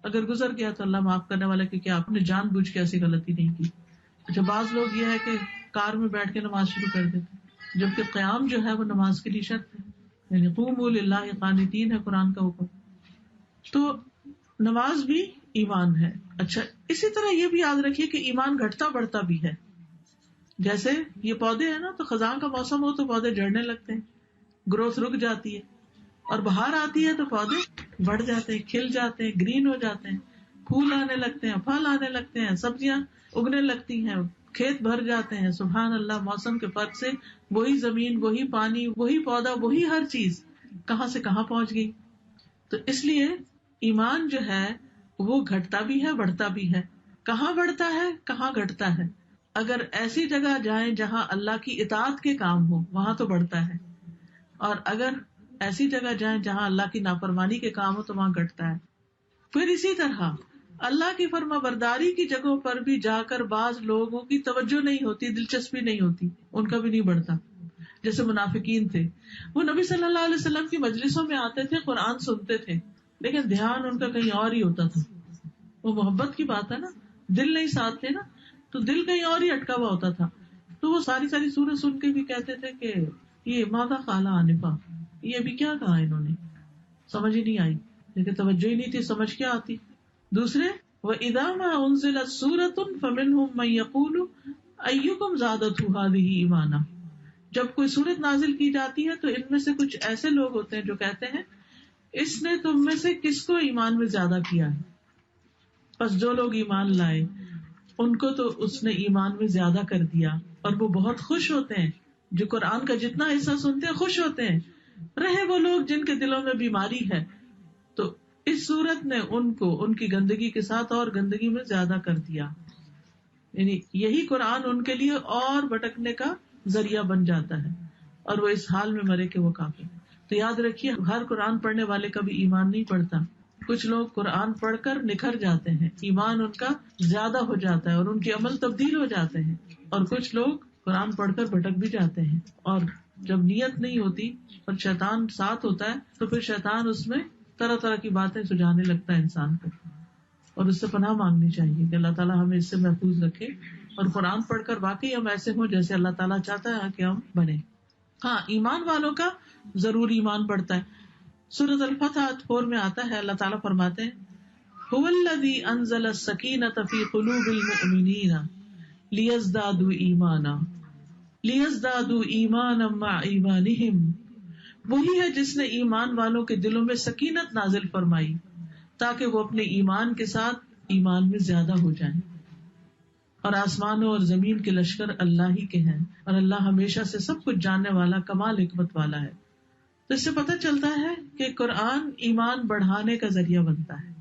اگر گزر گیا تو اللہ معاف کرنے والا، کیونکہ آپ نے جان بوجھ کے ایسی غلطی نہیں کی. اچھا، بعض لوگ یہ ہے کہ کار میں بیٹھ کے نماز شروع کر دیتے، جبکہ قیام جو ہے وہ نماز کے لیے شرط ہے، یعنی قوموا للہ قانتین ہے قرآن کا حکم. تو نماز بھی ایمان ہے. اچھا، اسی طرح یہ بھی یاد رکھیے کہ ایمان گھٹتا بڑھتا بھی ہے. جیسے یہ پودے ہیں نا، تو خزاں کا موسم ہو تو پودے جھڑنے لگتے ہیں، گروتھ رک جاتی ہے، اور بہار آتی ہے تو پودے بڑھ جاتے ہیں، کھل جاتے ہیں، گرین ہو جاتے ہیں، پھول آنے لگتے ہیں، پھل آنے لگتے ہیں، سبزیاں اگنے لگتی ہیں، کھیت بھر جاتے ہیں. سبحان اللہ، موسم کے فرق سے وہی زمین، وہی پانی، وہی پودا، وہی ہر چیز کہاں سے کہاں پہنچ گئی. تو اس لیے ایمان جو ہے وہ گھٹتا بھی ہے بڑھتا بھی ہے. کہاں بڑھتا ہے کہاں گھٹتا ہے؟ اگر ایسی جگہ جائیں جہاں اللہ کی اطاعت کے کام ہو وہاں تو بڑھتا ہے، اور اگر ایسی جگہ جائیں جہاں اللہ کی نافرمانی کے کام ہو تو وہاں گھٹتا ہے. پھر اسی طرح اللہ کی فرما برداری کی جگہوں پر بھی جا کر بعض لوگوں کی توجہ نہیں ہوتی، دلچسپی نہیں ہوتی، ان کا بھی نہیں بڑھتا. جیسے منافقین تھے، وہ نبی صلی اللہ علیہ وسلم کی مجلسوں میں آتے تھے، قرآن سنتے تھے، لیکن دھیان ان کا کہیں اور ہی ہوتا تھا. وہ محبت کی بات ہے نا، دل نہیں ساتھ تھے نا، تو دل کہیں اور ہی اٹکا ہوا ہوتا تھا. تو وہ ساری سورت سن کے بھی کہتے تھے کہ یہ ماذا قال آنفا، یہ ابھی کیا کہا انہوں نے، سمجھ ہی نہیں آئی، لیکن توجہ ہی نہیں تھی، سمجھ کیا آتی. دوسرے، وَإِذَا مَا أُنزِلَتْ سُورَةٌ فَمِنْهُمْ مَن يَقُولُ أَيُّكُمْ زَادَتْهُ هَٰذِهِ ایمانا، جب کوئی سورت نازل کی جاتی ہے تو ان میں سے کچھ ایسے لوگ ہوتے ہیں جو کہتے ہیں اس نے تم میں سے کس کو ایمان میں زیادہ کیا ہے. پس جو لوگ ایمان لائے ان کو تو اس نے ایمان میں زیادہ کر دیا، اور وہ بہت خوش ہوتے ہیں. جو قرآن کا جتنا حصہ سنتے ہیں خوش ہوتے ہیں. رہے وہ لوگ جن کے دلوں میں بیماری ہے، تو اس صورت نے ان کو ان کی گندگی کے ساتھ اور گندگی میں زیادہ کر دیا. یعنی یہی قرآن ان کے لیے اور بھٹکنے کا ذریعہ بن جاتا ہے، اور وہ اس حال میں مرے کہ وہ کافر. تو یاد رکھیے، ہر قرآن پڑھنے والے کا بھی ایمان نہیں پڑھتا. کچھ لوگ قرآن پڑھ کر نکھر جاتے ہیں، ایمان ان کا زیادہ ہو جاتا ہے اور ان کے عمل تبدیل ہو جاتے ہیں، اور کچھ لوگ قرآن پڑھ کر بھٹک بھی جاتے ہیں. اور جب نیت نہیں ہوتی اور شیطان ساتھ ہوتا ہے تو پھر شیطان اس میں طرح طرح کی باتیں سجانے لگتا ہے انسان کو. اور اس سے پناہ مانگنی چاہیے کہ اللہ تعالیٰ ہمیں اس سے محفوظ رکھے اور قرآن پڑھ کر واقعی ہم ایسے ہوں جیسے اللہ تعالیٰ چاہتا ہے کہ ہم بنے. ہاں ایمان والوں کا ضرور ایمان بڑھتا ہے. سورۃ الفتح 4 میں آتا ہے, اللہ تعالیٰ فرماتے ہیں هو الذی انزل السکینۃ فی قلوب المؤمنین لیزدادوا ایمانا مع ایمانہم. وہی ہے جس نے ایمان والوں کے دلوں میں سکینت نازل فرمائی تاکہ وہ اپنے ایمان کے ساتھ ایمان میں زیادہ ہو جائیں. اور آسمانوں اور زمین کے لشکر اللہ ہی کے ہیں, اور اللہ ہمیشہ سے سب کچھ جاننے والا کمال حکمت والا ہے. تو اس سے پتہ چلتا ہے کہ قرآن ایمان بڑھانے کا ذریعہ بنتا ہے.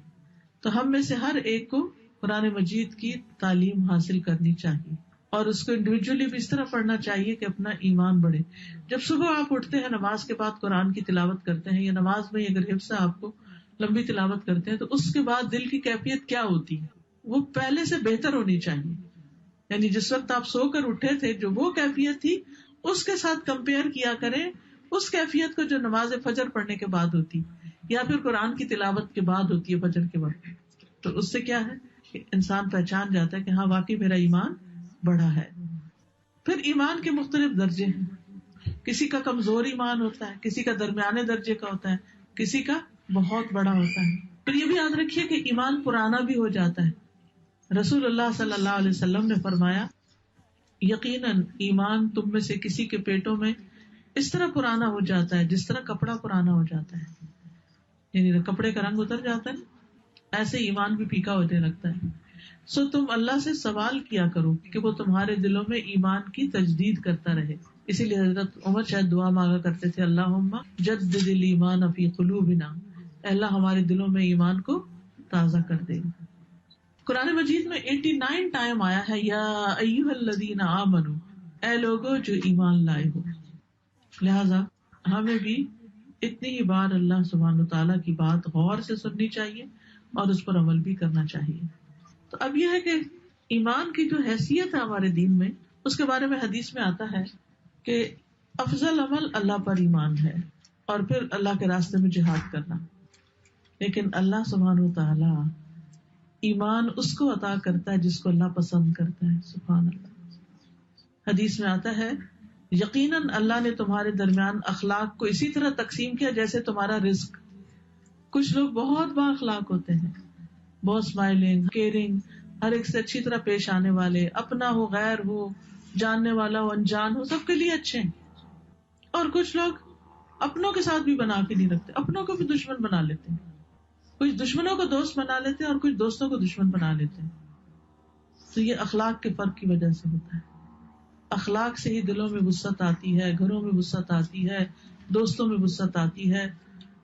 تو ہم میں سے ہر ایک کو قرآن مجید کی تعلیم حاصل کرنی چاہیے, اور اس کو انڈیویجولی بھی اس طرح پڑھنا چاہیے کہ اپنا ایمان بڑھے. جب صبح آپ اٹھتے ہیں, نماز کے بعد قرآن کی تلاوت کرتے ہیں, یا نماز میں اگر حفظ ہے آپ کو لمبی تلاوت کرتے ہیں, تو اس کے بعد دل کی کیفیت کیا ہوتی ہے, وہ پہلے سے بہتر ہونی چاہیے. یعنی جس وقت آپ سو کر اٹھے تھے جو وہ کیفیت تھی اس کے ساتھ کمپیئر کیا کریں اس کیفیت کو جو نماز فجر پڑھنے کے بعد ہوتی یا پھر قرآن کی تلاوت کے بعد ہوتی ہے فجر کے وقت. تو اس سے کیا ہے کہ انسان پہچان جاتا ہے کہ ہاں واقعی میرا ایمان بڑھا ہے. پھر ایمان کے مختلف درجے ہیں. کسی کا کمزور ایمان ہوتا ہے, کسی کا درمیانے درجے کا ہوتا ہے, کسی کا بہت بڑا ہوتا ہے. پھر یہ بھی یاد رکھیے کہ ایمان پرانا بھی ہو جاتا ہے. رسول اللہ صلی اللہ علیہ وسلم نے فرمایا یقیناً ایمان تم میں سے کسی کے پیٹوں میں اس طرح پرانا ہو جاتا ہے جس طرح کپڑا پرانا ہو جاتا ہے. یعنی کپڑے کا رنگ اتر جاتا ہے, ایسے ایمان بھی پھیکا ہونے لگتا ہے. سو تم اللہ سے سوال کیا کرو کہ وہ تمہارے دلوں میں ایمان کی تجدید کرتا رہے. اسی لیے حضرت عمر شاید دعا مانگا کرتے تھے, اللہم جدد الایمان فی قلوبنا, اللہ ہمارے دلوں میں ایمان کو تازہ کر دے. قرآن مجید میں 89 ٹائم آیا ہے یا ایھا الذین آمنو, اے لوگو جو ایمان لائے ہو. لہذا ہمیں بھی اتنی ہی بار اللہ سبحانہ وتعالیٰ کی بات غور سے سننی چاہیے اور اس پر عمل بھی کرنا چاہیے. تو اب یہ ہے کہ ایمان کی جو حیثیت ہے ہمارے دین میں, اس کے بارے میں حدیث میں آتا ہے کہ افضل عمل اللہ پر ایمان ہے اور پھر اللہ کے راستے میں جہاد کرنا. لیکن اللہ سبحانہ وتعالیٰ ایمان اس کو عطا کرتا ہے جس کو اللہ پسند کرتا ہے. سبحان اللہ. حدیث میں آتا ہے یقیناً اللہ نے تمہارے درمیان اخلاق کو اسی طرح تقسیم کیا جیسے تمہارا رزق. کچھ لوگ بہت با اخلاق ہوتے ہیں, بہت اسمائلنگ, کیئرنگ, ہر ایک سے اچھی طرح پیش آنے والے, اپنا ہو غیر ہو, جاننے والا ہو انجان ہو, سب کے لیے اچھے ہیں. اور کچھ لوگ اپنوں کے ساتھ بھی بنا کے نہیں رکھتے, اپنوں کو بھی دشمن بنا لیتے ہیں. کچھ دشمنوں کو دوست بنا لیتے ہیں اور کچھ دوستوں کو دشمن بنا لیتے ہیں. تو یہ اخلاق کے فرق کی وجہ سے ہوتا ہے. اخلاق سے ہی دلوں میں وسعت آتی ہے, گھروں میں وسعت آتی ہے, دوستوں میں وسعت آتی ہے,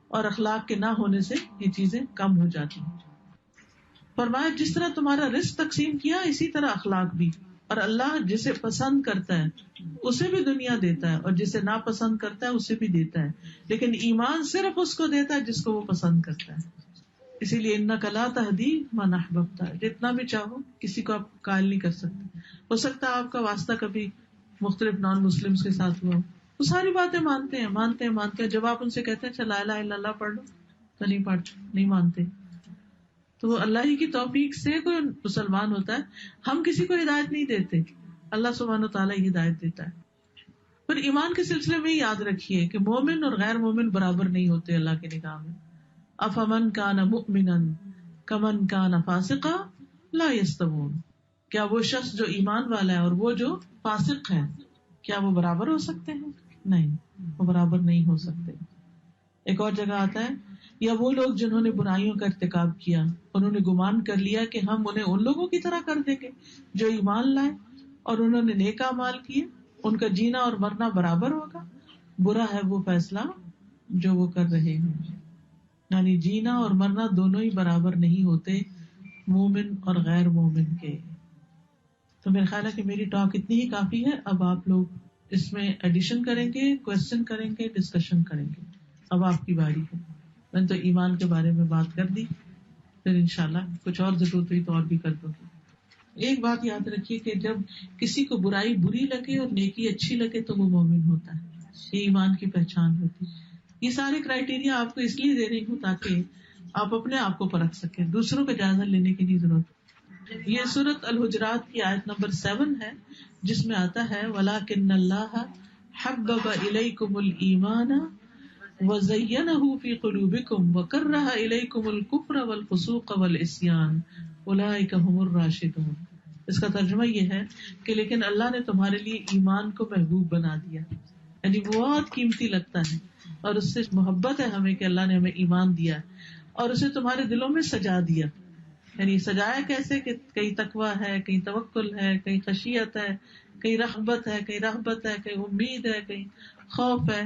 اور اخلاق کے نہ ہونے سے یہ چیزیں کم ہو جاتی ہیں. فرمایا جس طرح تمہارا رزق تقسیم کیا اسی طرح اخلاق بھی, اور اللہ جسے پسند کرتا ہے اسے بھی دنیا دیتا ہے اور جسے ناپسند کرتا ہے اسے بھی دیتا ہے, لیکن ایمان صرف اس کو دیتا ہے جس کو وہ پسند کرتا ہے. اسی لیے انک لا تہدی من احببت, جتنا بھی چاہو کسی کو آپ قائل نہیں کر سکتے. ہو سکتا ہے آپ کا واسطہ کبھی مختلف نان مسلمس کے ساتھ ہوا, وہ ساری باتیں مانتے ہیں. جب آپ ان سے کہتے ہیں لا الہ الا اللہ پڑھ لو تو نہیں پڑھتے, نہیں مانتے. تو وہ اللہ ہی کی توفیق سے کوئی مسلمان ہوتا ہے. ہم کسی کو ہدایت نہیں دیتے, اللہ سبحانہ وتعالیٰ ہی ہدایت دیتا ہے. پھر ایمان کے سلسلے میں یاد رکھیے کہ مومن اور غیر مومن برابر نہیں ہوتے اللہ کی نگاہ میں. افمن کان مؤمنا کمن کان فاسقا لا یستوون, کیا وہ شخص جو ایمان والا ہے اور وہ جو فاسق ہے کیا وہ برابر ہو سکتے ہیں؟ نہیں, وہ برابر نہیں ہو سکتے. ایک اور جگہ آتا ہے یا وہ لوگ جنہوں نے برائیوں کا ارتکاب کیا انہوں نے گمان کر لیا کہ ہم انہیں ان لوگوں کی طرح کر دیں گے جو ایمان لائے اور انہوں نے نیک اعمال کیے, ان کا جینا اور مرنا برابر ہوگا. برا ہے وہ فیصلہ جو وہ کر رہے ہیں. یعنی جینا اور مرنا دونوں ہی برابر نہیں ہوتے مومن اور غیر مومن کے. تو میرا خیال ہے کہ میری ٹاک اتنی ہی کافی ہے. اب آپ لوگ اس میں ایڈیشن کریں گے, کوشچن کریں گے, ڈسکشن کریں گے. اب آپ کی باری ہے. میں نے تو ایمان کے بارے میں بات کر دی, پھر انشاءاللہ کچھ اور ضرورت ہوئی تو اور بھی کر دوں گی. ایک بات یاد رکھیے کہ جب کسی کو برائی بری لگے اور نیکی اچھی لگے تو وہ مومن ہوتا ہے. یہ ایمان کی پہچان ہوتی ہے. یہ سارے کرائیٹیریا آپ کو اس لیے دے رہی ہوں تاکہ آپ اپنے آپ کو پرکھ سکیں, دوسروں کا جائزہ لینے کی نہیں ضرورت. یہ سورۃ الحجرات کی آیت نمبر 7 ہے, جس میں آتا ہے وَلَٰكِنَّ اللَّهَ حَبَّبَ إِلَيْكُمُ الْإِيمَانَ وَزَيَّنَهُ فِي قُلُوبِكُمْ وَكَرَّهَ إِلَيْكُمُ الْكُفْرَ وَالْفُسُوقَ وَالْعِصْيَانَ أُولَٰئِكَ هُمُ الرَّاشِدُونَ. اس کا ترجمہ یہ ہے کہ لیکن اللہ نے تمہارے لیے ایمان کو محبوب بنا دیا, یعنی بہت قیمتی لگتا ہے اور اس سے محبت ہے ہمیں کہ اللہ نے ہمیں ایمان دیا اور اسے تمہارے دلوں میں سجا دیا. یعنی سجایا کیسے کہ کہیں تقویٰ ہے, کہیں توکل ہے, کہیں خشیت ہے, کہیں رغبت ہے, کہیں رہبت ہے, کہیں امید ہے, کہیں خوف ہے.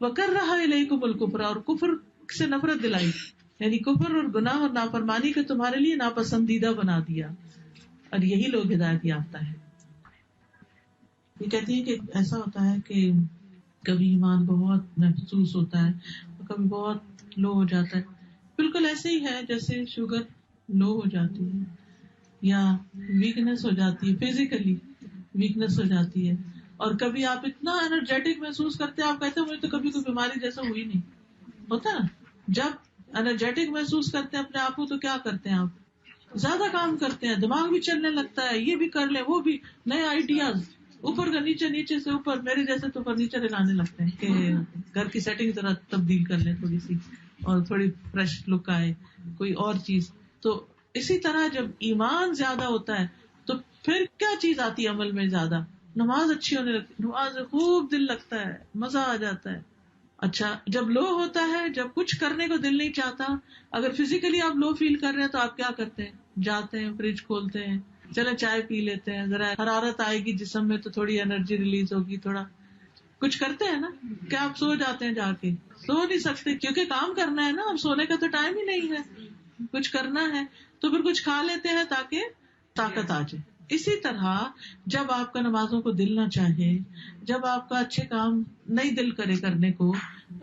وَكَرَّهَ إِلَيْكُمُ الْكُفْرَ, اور کفر سے نفرت دلائی, یعنی کفر اور گناہ اور نافرمانی کو تمہارے لیے ناپسندیدہ بنا دیا, اور یہی لوگ ہدایت یافتہ ہیں. یہ کہتی ہیں کہ ایسا ہوتا ہے کہ کبھی ایمان بہت محسوس ہوتا ہے اور کبھی بہت لو ہو جاتا ہے. بالکل ایسے ہی ہے جیسے شوگر لو ہو جاتی ہے یا ویکنیس ہو جاتی ہے, فزیکلی ویکنیس ہو جاتی ہے, اور کبھی آپ اتنا انرجیٹک محسوس کرتے ہیں, آپ کہتے ہیں مجھے تو کبھی کوئی بیماری جیسا ہوئی نہیں. ہوتا نا, جب انرجیٹک محسوس کرتے ہیں اپنے آپ کو تو کیا کرتے ہیں آپ, زیادہ کام کرتے ہیں, دماغ بھی چلنے لگتا ہے, یہ بھی کر لیں وہ بھی, نئے آئیڈیاز, اوپر کا نیچے, نیچے سے اوپر. میرے جیسے تو فرنیچر ہلانے لگتے ہیں کہ گھر کی سیٹنگ ذرا تبدیل کر لیں تھوڑی سی اور تھوڑی فریش لک آئے, کوئی اور چیز. تو اسی طرح جب ایمان زیادہ ہوتا ہے تو پھر کیا چیز آتی ہے عمل میں زیادہ, نماز اچھی ہونے لگتی, نماز میں خوب دل لگتا ہے, مزہ آ جاتا ہے. اچھا جب لو ہوتا ہے, جب کچھ کرنے کو دل نہیں چاہتا, اگر فزیکلی آپ لو فیل کر رہے ہیں تو آپ کیا کرتے ہیں, جاتے ہیں فریج کھولتے ہیں, چلے چائے پی لیتے ہیں, ذرا حرارت آئے گی جسم میں تو تھوڑی انرجی ریلیز ہوگی, تھوڑا کچھ کرتے ہیں نا. کیا آپ سو جاتے ہیں, جا کے سو نہیں سکتے کیونکہ کام کرنا ہے نا, اب سونے کا تو ٹائم ہی نہیں ہے, کچھ کرنا ہے تو پھر کچھ کھا لیتے ہیں تاکہ طاقت آ جائے. اسی طرح جب آپ کا نمازوں کو دل نہ چاہے, جب آپ کا اچھے کام نہیں دل کرے کرنے کو,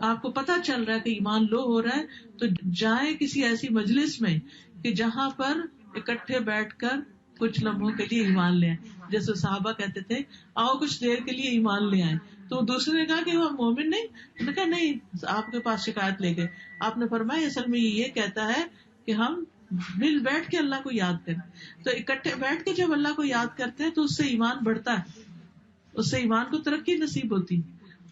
آپ کو پتا چل رہا ہے کہ ایمان لو ہو رہا ہے, تو جائیں کسی ایسی مجلس میں کہ جہاں پر اکٹھے بیٹھ کر کچھ لمحوں کے لیے ایمان لے آئیں. جیسے صحابہ کہتے تھے آؤ کچھ دیر کے لیے ایمان لے آئیں, تو دوسرے نے کہا کہ وہ مومن نہیں, انہوں نے کہا نہیں, آپ کے پاس شکایت لے گئے. آپ نے فرمایا اصل میں یہ کہتا ہے کہ ہم مل بیٹھ کے اللہ کو یاد کریں. تو اکٹھے بیٹھ کے جب اللہ کو یاد کرتے ہیں تو اس سے ایمان بڑھتا ہے, اس سے ایمان کو ترقی نصیب ہوتی.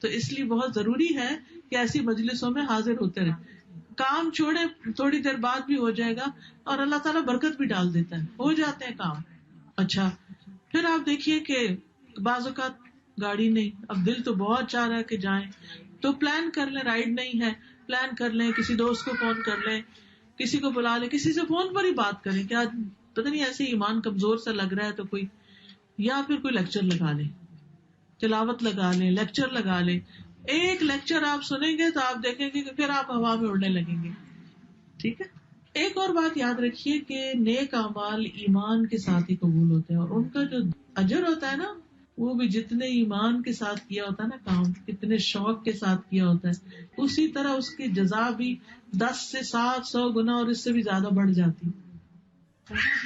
تو اس لیے بہت ضروری ہے کہ ایسی مجلسوں میں حاضر ہوتے رہیں. کام چھوڑے تھوڑی دیر بعد بھی ہو جائے گا اور اللہ تعالیٰ برکت بھی ڈال دیتا ہے, ہو جاتے ہیں کام. اچھا پھر آپ دیکھیے کہ بعض اوقات گاڑی نہیں, اب دل تو بہت چاہ رہا ہے کہ جائیں, تو پلان کر لیں, رائڈ نہیں ہے پلان کر لیں, کسی دوست کو فون کر لیں, کسی کو بلا لیں, کسی سے فون پر ہی بات کریں کہ آج پتہ نہیں ایسے ایمان کمزور سا لگ رہا ہے تو کوئی, یا پھر کوئی لیکچر لگا لیں, تلاوت لگا لیں, لیکچر لگا لیں. ایک لیکچر آپ سنیں گے تو آپ دیکھیں گے کہ پھر آپ ہوا میں اڑنے لگیں گے. ٹھیک ہے. ایک اور بات یاد رکھیے کہ نیک اعمال ایمان کے ساتھ ہی قبول ہوتے ہیں, اور ان کا جو اجر ہوتا ہے نا, وہ بھی جتنے ایمان کے ساتھ کیا ہوتا ہے نا کام, کتنے شوق کے ساتھ کیا ہوتا ہے, اسی طرح اس کی جزا بھی 10 سے 700 گنا اور اس سے بھی زیادہ بڑھ جاتی.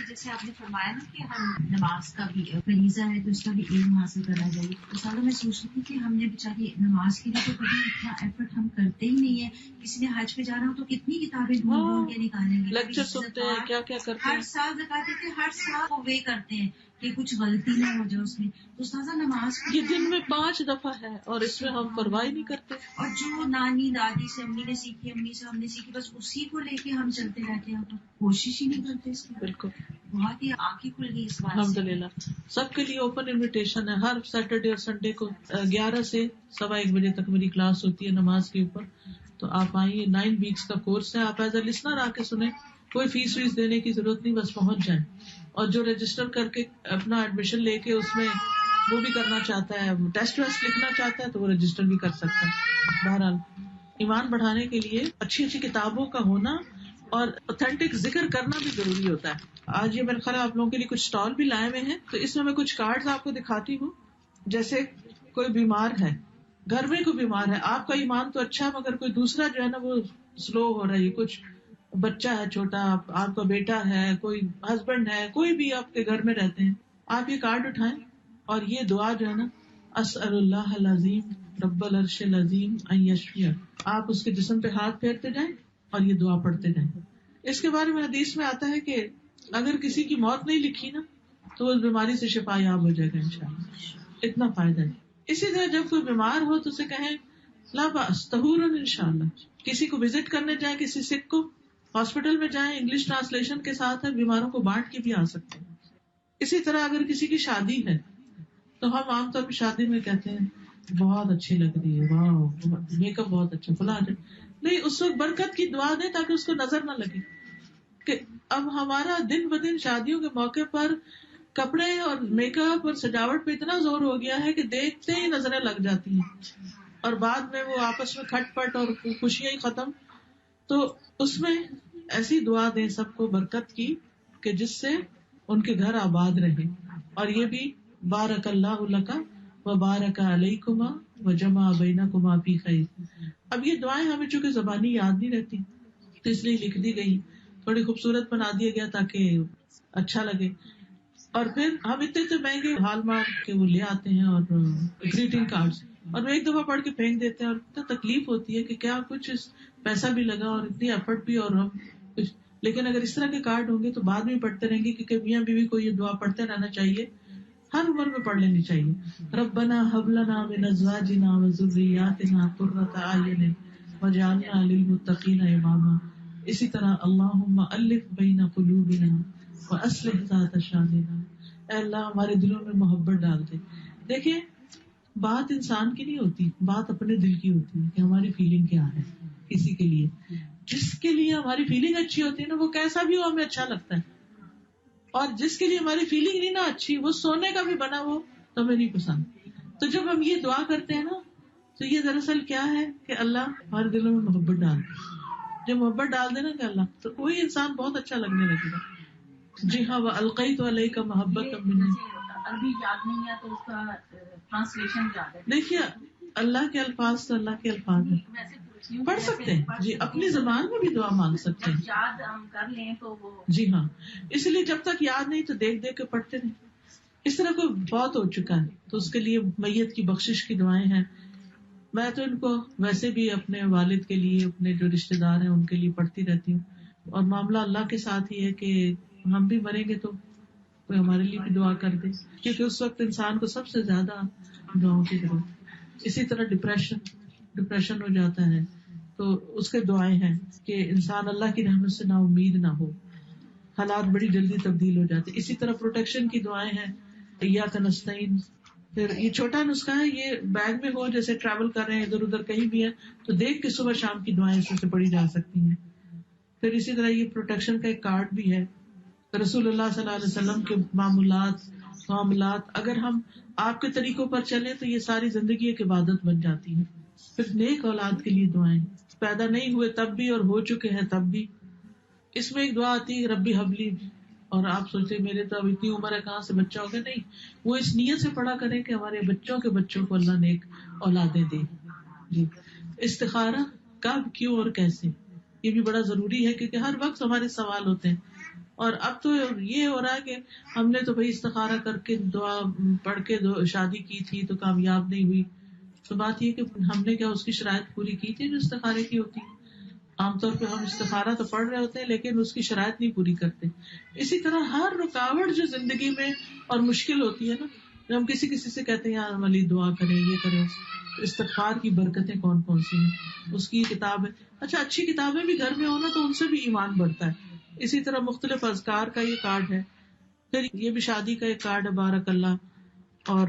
جیسے آپ نے فرمایا نا کہ ہم نماز کا بھی فریضہ ہے تو اس کا بھی علم حاصل کرنا چاہیے. مثلا میں سوچ رہی تھی کہ ہم نے بےچاری نماز کے لیے تو کبھی اتنا ایفرٹ ہم کرتے ہی نہیں ہے. کسی نے حج پہ جانا ہو تو کتنی کتابیں ڈھونڈ کے نکالیں گے,
لیکچر سنتے ہیں, کیا کیا کرتے ہیں,
ہر سال زکات دیتے ہیں, ہر سال وہ وے کرتے ہیں کہ کچھ غلطی نہ ہو جائے اس میں. تو استاذہ نماز
یہ دن میں 5 دفعہ ہے اور اس میں ہم پرواہ نہیں کرتے.
اور جو نانی دادی سے امی نے سیکھی, امی سے ہم نے سیکھی, بس اسی کو لے کے ہم چلتے رہتے ہیں, کوشش ہی نہیں کرتے اس کی.
بالکل,
بہت ہی آنکھیں کھل گئی اس بات.
الحمدللہ سب کے لیے اوپن انویٹیشن ہے. ہر سیٹرڈے اور سنڈے کو 11 سے 1:15 بجے تک میری کلاس ہوتی ہے نماز کے اوپر. تو آپ آئیے, 9 ویکس کا کورس ہے, آپ ایز اے لسنر آ کے سنیں, کوئی فیس ویس دینے کی ضرورت نہیں, بس پہنچ جائیں. اور جو رجسٹر کر کے اپنا ایڈمیشن لے کے اس میں وہ بھی کرنا چاہتا ہے, ٹیسٹ ویسٹ لکھنا چاہتا ہے تو وہ رجسٹر بھی کر سکتا ہے. بہرحال ایمان بڑھانے کے لیے اچھی اچھی کتابوں کا ہونا اور اوتھینٹک ذکر کرنا بھی ضروری ہوتا ہے. آج یہ میرے خیال آپ لوگوں کے لیے کچھ اسٹال بھی لائے ہوئے ہیں, تو اس میں کچھ کارڈز آپ کو دکھاتی ہوں. جیسے کوئی بیمار ہے, گھر میں کوئی بیمار ہے, آپ کا ایمان تو اچھا ہے مگر کوئی دوسرا جو ہے نا وہ سلو ہو رہا ہے, کچھ بچہ ہے چھوٹا, آپ کا بیٹا ہے, کوئی ہسبینڈ ہے, کوئی بھی آپ کے گھر میں رہتے ہیں, آپ یہ کارڈ اٹھائیں اور یہ دعا جو ہے نا, اسأل اللہ العظیم رب العرش العظیم ان یشفیہ, آپ اس کے جسم پہ ہاتھ پھیرتے جائیں اور یہ دعا پڑھتے رہیں. اس کے بارے میں حدیث میں آتا ہے کہ اگر کسی کی موت نہیں لکھی نا تو اس بیماری سے شفا یاب ہو جائے گا انشاءاللہ. اتنا فائدہ ہے. اسی طرح جب کوئی بیمار ہو تو اسے کہیں لا باس طہور انشاءاللہ. کسی کو وزٹ کرنے جائیں, کسی سکھ کو ہاسپٹل میں جائیں, انگلش ٹرانسلیشن کے ساتھ ہے, بیماروں کو بانٹ کے بھی آ سکتے ہیں. اسی طرح اگر کسی کی شادی ہے تو ہم عام طور پہ شادی میں کہتے ہیں بہت اچھی لگ رہی ہے, واہ میک اپ بہت اچھا فلاں. نہیں, اس وقت برکت کی دعا دیں تاکہ اس کو نظر نہ لگے کہ اب ہمارا دن بدن شادیوں کے موقع پر کپڑے اور میک اپ اور سجاوٹ پہ اتنا زور ہو گیا ہے کہ دیکھتے ہی نظریں لگ جاتی ہیں اور بعد میں وہ آپس میں کھٹ پٹ اور خوشیاں ہی ختم. تو اس میں ایسی دعا دیں سب کو برکت کی کہ جس سے ان کے گھر آباد رہے. اور یہ بھی بارک اللہ لک و بارک علیکما و جمع بینکما فی خیر. اب یہ دعائیں ہمیں چونکہ زبانی یاد نہیں رہتی تو اس لیے لکھ دی گئی, تھوڑی خوبصورت بنا دیا گیا تاکہ اچھا لگے. اور پھر ہم اتنے مہنگے ہال مارک کے وہ لے آتے ہیں اور گریٹنگ کارڈز, اور وہ ایک دفعہ پڑھ کے پھینک دیتے ہیں اور اتنا تکلیف ہوتی ہے کہ کیا کچھ پیسہ بھی لگا اور اتنی ایفرٹ بھی اور ہم کچھ. لیکن اگر اس طرح کے کارڈ ہوں گے تو بعد میں پڑھتے رہیں گے, کیونکہ میاں بیوی کو یہ دعا پڑھتے رہنا چاہیے, ہر عمر میں پڑھ لینی چاہیے. ربنا هب لنا من ازواجنا وذرياتنا قرة اعين واجعلنا للمتقين اماما. اسی طرح اللهم الف بین قلوبنا واصلح ذات شاننا. اے اللہ ہمارے دلوں میں محبت ڈال دے. دیکھیں بات انسان کی نہیں ہوتی, بات اپنے دل کی ہوتی ہے کہ ہماری فیلنگ کیا ہے کسی کے لیے. جس کے لیے ہماری فیلنگ اچھی ہوتی ہے نا وہ کیسا بھی ہو ہمیں اچھا لگتا ہے, اور جس کے لیے ہماری فیلنگ نہیں نا اچھی وہ سونے کا بھی بنا وہ تو ہمیں نہیں پسند. تو جب ہم یہ دعا کرتے ہیں نا تو یہ دراصل کیا ہے کہ اللہ ہمارے دلوں میں محبت ڈال دے. جب محبت ڈال دے نا کہ اللہ تو کوئی انسان بہت اچھا لگنے لگے گا. جی ہاں, وَأَلْقَيْتُ عَلَيْكَ مَحَبَّةً مِّنِّي.
عربی یاد نہیں ہے تو اس کا ٹرانسلیشن یاد ہے.
دیکھیے اللہ کے الفاظ تو اللہ کے الفاظ ہیں, پڑھ سکتے ہیں جی, اپنی زبان میں بھی دعا مانگ سکتے ہیں.
یاد ہم کر لیں تو وہ
جی ہاں, اس لیے جب تک یاد نہیں تو دیکھ دیکھ کے پڑھتے رہیں. اس طرح کوئی بہت ہو چکا ہے تو اس کے لیے میت کی بخشش کی دعائیں ہیں. میں تو ان کو ویسے بھی اپنے والد کے لیے, اپنے جو رشتے دار ہیں ان کے لیے پڑھتی رہتی ہوں. اور معاملہ اللہ کے ساتھ ہی ہے کہ ہم بھی مریں گے تو کوئی ہمارے لیے بھی دعا کر دے, کیونکہ اس وقت انسان کو سب سے زیادہ دعاؤں کی ضرورت. اسی طرح ڈپریشن ہو جاتا ہے تو اس کے دعائیں ہیں کہ انسان اللہ کی رحمت سے نا امید نہ ہو, حالات بڑی جلدی تبدیل ہو جاتے. اسی طرح پروٹیکشن کی دعائیں ہیں, ایاک نستعین. پھر یہ چھوٹا نسخہ ہے, یہ بیگ میں ہو, جیسے ٹریول کر رہے ہیں ادھر ادھر کہیں بھی ہے تو دیکھ کے صبح شام کی دعائیں اس سے پڑھی جا سکتی ہیں. پھر اسی طرح یہ پروٹیکشن کا ایک کارڈ بھی ہے. رسول اللہ صلی اللہ علیہ وسلم کے معاملات اگر ہم آپ کے طریقوں پر چلیں تو یہ ساری زندگی ایک عبادت بن جاتی ہے. پھر نیک اولاد کے لیے دعائیں, پیدا نہیں ہوئے تب بھی اور ہو چکے ہیں تب بھی. اس میں ایک دعا آتی ہے ربی حبلی, اور آپ سوچتے میرے تو اب اتنی عمر ہے کہاں سے بچہ ہوگا. نہیں, وہ اس نیت سے پڑھا کریں کہ ہمارے بچوں کے بچوں کو اللہ نیک اولادیں دے. جی, استخارہ کب, کیوں اور کیسے, یہ بھی بڑا ضروری ہے کیونکہ ہر وقت ہمارے سوال ہوتے ہیں. اور اب تو یہ ہو رہا ہے کہ ہم نے تو بھائی استخارہ کر کے دعا پڑھ کے شادی کی تھی تو کامیاب نہیں ہوئی. تو بات یہ کہ ہم نے کیا اس کی شرائط پوری کی تھی جو استخارے کی ہوتی. عام طور پہ ہم استخارہ تو پڑھ رہے ہوتے ہیں لیکن اس کی شرائط نہیں پوری کرتے. اسی طرح ہر رکاوٹ جو زندگی میں اور مشکل ہوتی ہے نا, جب ہم کسی سے کہتے ہیں یار ہماری دعا کریں, یہ کریں, تو استغفار کی برکتیں کون کون سی ہیں, اس کی کتاب ہے. اچھا, اچھی کتابیں بھی گھر میں ہونا تو ان سے بھی ایمان بڑھتا ہے. اسی طرح مختلف اذکار کا یہ کارڈ ہے. پھر یہ بھی شادی کا ایک کارڈ ہے بارک اللہ, اور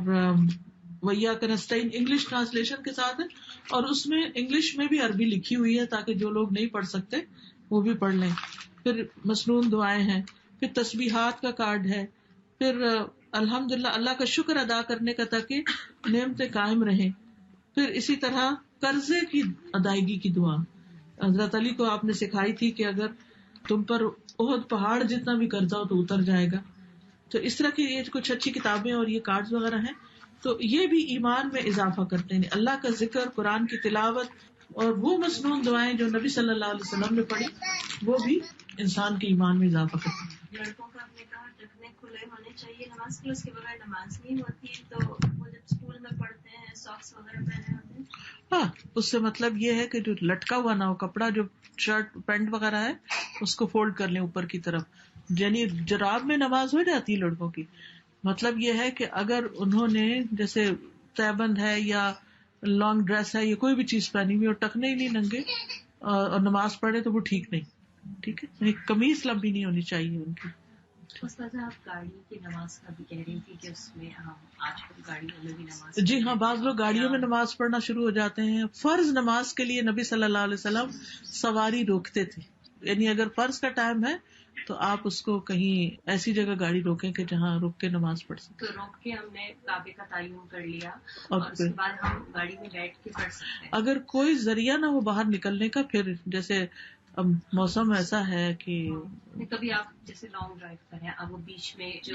وَإِيَّاكَ نَسْتَعِينُ انگلش ٹرانسلیشن کے ساتھ ہے, اور اس میں انگلش میں بھی عربی لکھی ہوئی ہے تاکہ جو لوگ نہیں پڑھ سکتے وہ بھی پڑھ لیں. پھر مسنون دعائیں ہیں, پھر تسبیحات کا کارڈ ہے, پھر الحمدللہ اللہ کا شکر ادا کرنے کا تاکہ نعمتیں قائم رہیں. پھر اسی طرح قرضے کی ادائیگی کی دعا حضرت علی کو آپ نے سکھائی تھی کہ اگر تم پر احد پہاڑ جتنا بھی قرضہ ہو تو اتر جائے گا. تو اس طرح کی یہ کچھ اچھی کتابیں اور یہ کارڈز وغیرہ ہیں, تو یہ بھی ایمان میں اضافہ کرتے ہیں. اللہ کا ذکر, قرآن کی تلاوت اور وہ مسنون دعائیں جو نبی صلی اللہ علیہ وسلم نے پڑھی وہ بھی انسان کے ایمان میں اضافہ کرتے ہیں.
لڑکوں کا آپ نے کہا ٹکنے کھلے ہونے چاہیے نماز کے, اس کے بغیر نماز نہیں ہوتی, تو وہ جب اسکول میں پڑھتے ہیں ساکس وغیرہ پہنے ہوتے ہیں.
ہاں, اس سے مطلب یہ ہے کہ جو لٹکا ہوا نہ ہو, کپڑا جو شرٹ پینٹ وغیرہ ہے اس کو فولڈ کر لیں اوپر کی طرف. یعنی جراب میں نماز ہو جاتی ہے لڑکوں کی. مطلب یہ ہے کہ اگر انہوں نے جیسے تہبند ہے یا لانگ ڈریس ہے یا کوئی بھی چیز پہنی ہوئی اور ٹکنے ہی نہیں ننگے اور نماز پڑھے تو وہ ٹھیک نہیں. ٹھیک ہے, یعنی قمیص لمبی نہیں ہونی چاہیے ان کی.
استاذہ آپ گاڑی کی نماز کا بھی کہہ رہی تھی کہ اس میں آج کل گاڑیوں میں بھی نماز.
جی ہاں, بعض لوگ گاڑیوں میں نماز پڑھنا شروع ہو جاتے ہیں. فرض نماز کے لیے نبی صلی اللہ علیہ وسلم سواری روکتے تھے. یعنی اگر فرض کا ٹائم ہے تو آپ اس کو کہیں ایسی جگہ گاڑی روکیں کہ جہاں رک کے نماز پڑھ سکیں.
تو روک کے ہم نے کعبے کا تعین کر لیا اور اس کے بعد ہم گاڑی میں بیٹھ کے پڑھ سکتے ہیں.
اگر کوئی ذریعہ نہ ہو باہر نکلنے کا, پھر جیسے اب موسم ایسا ہے کہ
کبھی آپ جیسے لانگ ڈرائیو کریں, اب وہ بیچ میں جو